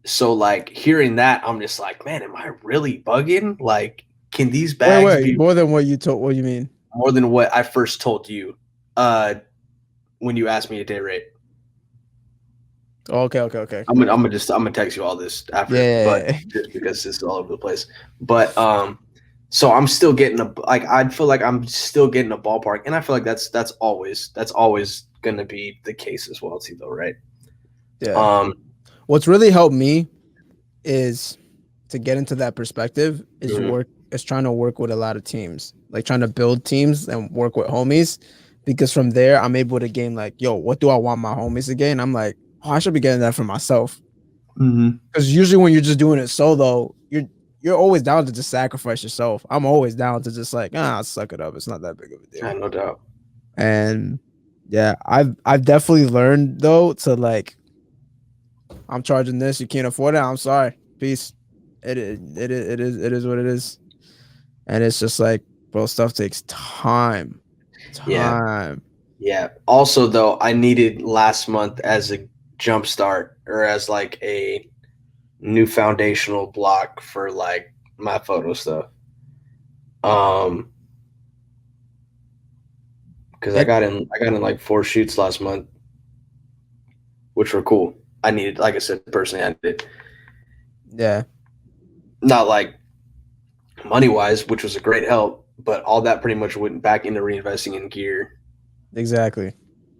S1: So like hearing that, I'm just like, man, am I really bugging? Like, can these bags
S2: wait,
S1: be
S2: more than what you told, what you mean?
S1: more than what I first told you uh when you asked me a day rate?
S2: Oh, okay.
S1: I'm gonna text you all this after, but
S2: Yeah.
S1: just because this is all over the place. But so I'm still getting like I feel like I'm still getting a ballpark, and I feel like that's always gonna be the case as well too, though, right?
S2: Yeah,
S1: Um,
S2: what's really helped me is to get into that perspective
S1: mhm,
S2: is trying to work with a lot of teams, like trying to build teams and work with homies, because from there I'm able to gain like, yo, what do I want my homies to gain? I'm like, oh, I should be getting that for myself.
S1: mhm.
S2: Because usually when you're just doing it solo, you're always down to just sacrifice yourself. I'm always down to just like, I'll suck it up. It's not that big of a
S1: Yeah,
S2: deal.
S1: no doubt.
S2: And yeah, I've definitely learned though to like, I'm charging this, you can't afford it. I'm sorry. Peace. It is what it is. And it's just like, bro, stuff takes time.
S1: Yeah.
S2: Time.
S1: Yeah. Also, though, I needed last month as a jump start or as like a new foundational block for like my photo stuff. Um, because
S2: It
S1: I got in like 4 shoots last month, which were cool. I needed, like I said, personally, I did
S2: yeah,
S1: not like money wise, which was a great help, but all that pretty much went back into reinvesting in gear.
S2: exactly.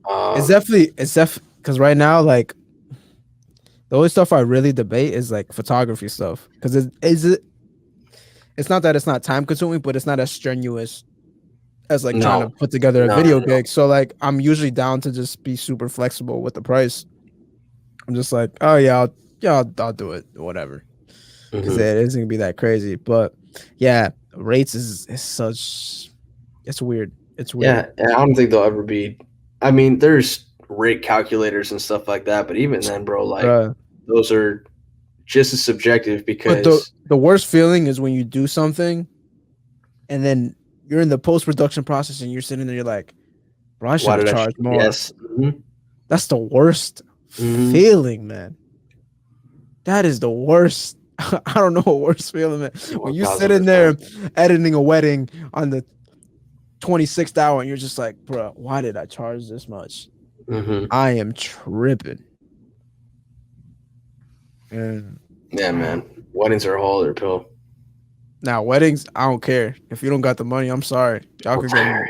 S1: Um,
S2: It's because right now, like the only stuff I really debate is like photography stuff. Because it's not that it's not time consuming, but it's not as strenuous as like trying to
S1: no,
S2: put together a
S1: no,
S2: video
S1: no, no.
S2: gig. So like I'm usually down to just be super flexible with the price. I'm just like, oh yeah, I'll do it, whatever. Because
S1: Hmm.
S2: it isn't gonna be that crazy. But yeah, rates is such, it's weird. It's weird.
S1: Yeah, and I don't think they'll ever be. I mean, there's rate calculators and stuff like that, but even then, bro, like
S2: Bruh.
S1: those are just as subjective
S2: But the
S1: because
S2: the worst feeling is when you do something and then you're in the post production process and you're sitting there, you're like, bro, I should
S1: why
S2: have
S1: did I?
S2: charged more.
S1: Yes. Hmm.
S2: That's the worst
S1: Hmm.
S2: feeling, man. That is the worst. I don't know what worse feeling, man. When you sit in
S1: 1000%.
S2: there editing a wedding on the 26th hour and you're just like, bro, why did I charge this much?
S1: Hmm.
S2: I am tripping. And
S1: Yeah, man. Weddings are a whole other pill.
S2: now weddings, I don't care. If you don't got the money, I'm sorry. Y'all could go.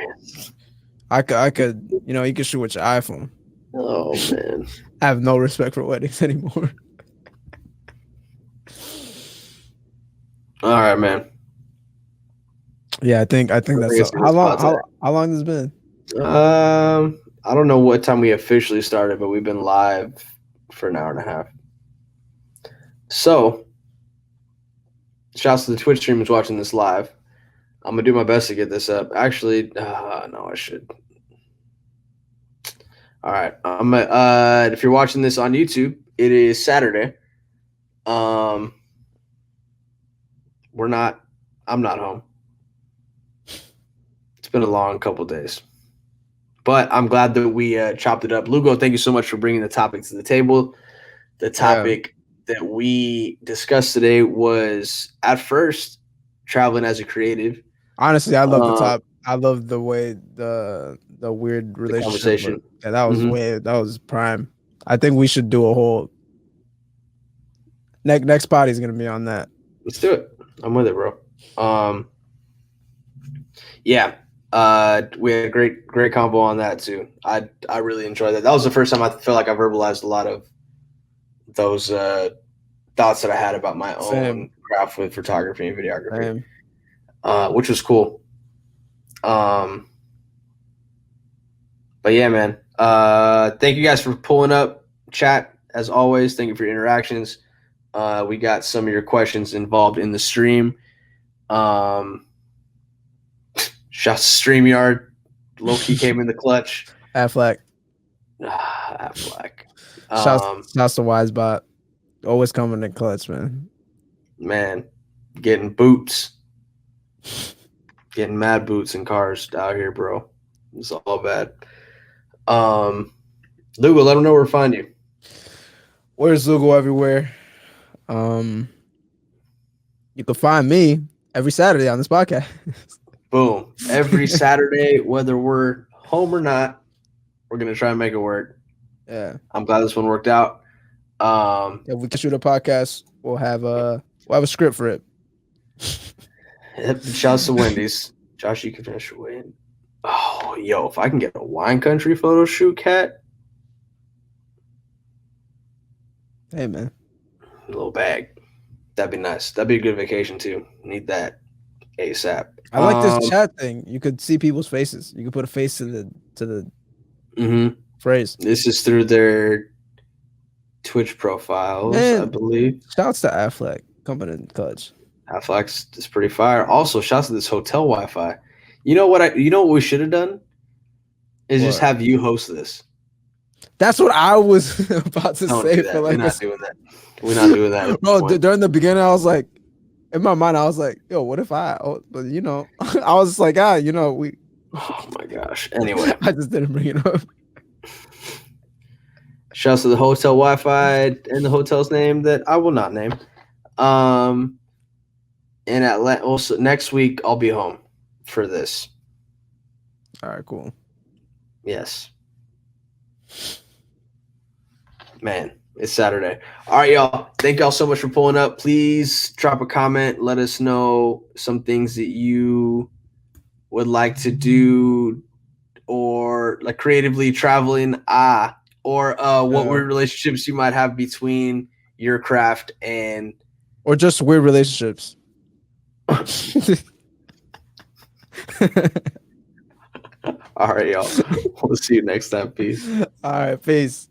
S2: I could, you can shoot with your iPhone.
S1: Oh man.
S2: I have no respect for weddings anymore.
S1: All right, man.
S2: Yeah, I think
S1: I
S2: that's
S1: think
S2: so.
S1: it's a good
S2: How long?
S1: spot today.
S2: How long has it been?
S1: I don't know what time we officially started, but we've been live for an hour and a half. So, shouts to the Twitch streamers watching this live. I'm gonna do my best to get this up. Actually, no, I should. All right, if you're watching this on YouTube, it is Saturday. Um, we're not. I'm not home. It's been a long couple days, but I'm glad that we chopped it up. Lugo, thank you so much for bringing the topic to the table. The
S2: Yeah.
S1: topic that we discussed today was at first traveling as a creative.
S2: Honestly, I love the
S1: Uh,
S2: top. I love the way the weird
S1: the
S2: relationship was.
S1: conversation.
S2: Yeah, that was
S1: Hmm.
S2: that was prime. I think we should do a whole next party is gonna be on that.
S1: Let's do it. I'm with it, bro. Um, yeah, we had a great combo on that too. I really enjoyed that. That was the first time I feel like I verbalized a lot of those thoughts that I had about my
S2: Same,
S1: own craft with photography and videography,
S2: same.
S1: which was cool. Um, but yeah, man. Thank you guys for pulling up chat as always. Thank you for your interactions. We got some of your questions involved in the stream. Um, Shouts to StreamYard. Low key came in the clutch.
S2: Affleck.
S1: Affleck.
S2: Shouts
S1: Um,
S2: shouts to Wisebot. Always coming in clutch, man.
S1: man, getting boots, getting mad boots in cars out here, bro. It's all bad. Lugo, let them know where to find you.
S2: Where's Lugo everywhere? Um, you can find me every Saturday on this podcast.
S1: Boom. Every Saturday, whether we're home or not, we're gonna try and make it work.
S2: Yeah.
S1: I'm glad this one worked out.
S2: If we can shoot a podcast, we'll have a script for it.
S1: Shouts to Wendy's. Josh, you can finish away. Oh, yo, if I can get a wine country photo shoot, cat,
S2: Hey man.
S1: a little bag. That'd be nice. That'd be a good vacation too. Need that ASAP.
S2: I like this chat thing. You could see people's faces. You could put a face to the
S1: Mhm.
S2: phrase.
S1: This is through their Twitch profiles, I
S2: Man,
S1: believe.
S2: shouts to Affleck coming in clutch.
S1: Half-Life is pretty fire. Also, shouts to this hotel Wi-Fi. You know what we should have done? is just
S2: What?
S1: have you host this.
S2: That's what I was about to
S1: Don't
S2: say
S1: do
S2: for
S1: that. We're
S2: like
S1: not doing that. We're not doing that. At this
S2: bro,
S1: point.
S2: during the beginning, I was like, in my mind, I was like, yo, what if but you know, I was like, you know,
S1: Oh my gosh. Anyway,
S2: I just didn't bring it up.
S1: shouts to the hotel Wi-Fi and the hotel's name that I will not name. And also next week I'll be home for this.
S2: All right, cool.
S1: Yes. Man, it's Saturday. All right, y'all. Thank y'all so much for pulling up. Please drop a comment. Let us know some things that you would like to do or like creatively traveling. Or what weird relationships you might have between your craft and
S2: or just weird relationships.
S1: all right, y'all. We'll see you next time. Peace.
S2: All right, peace.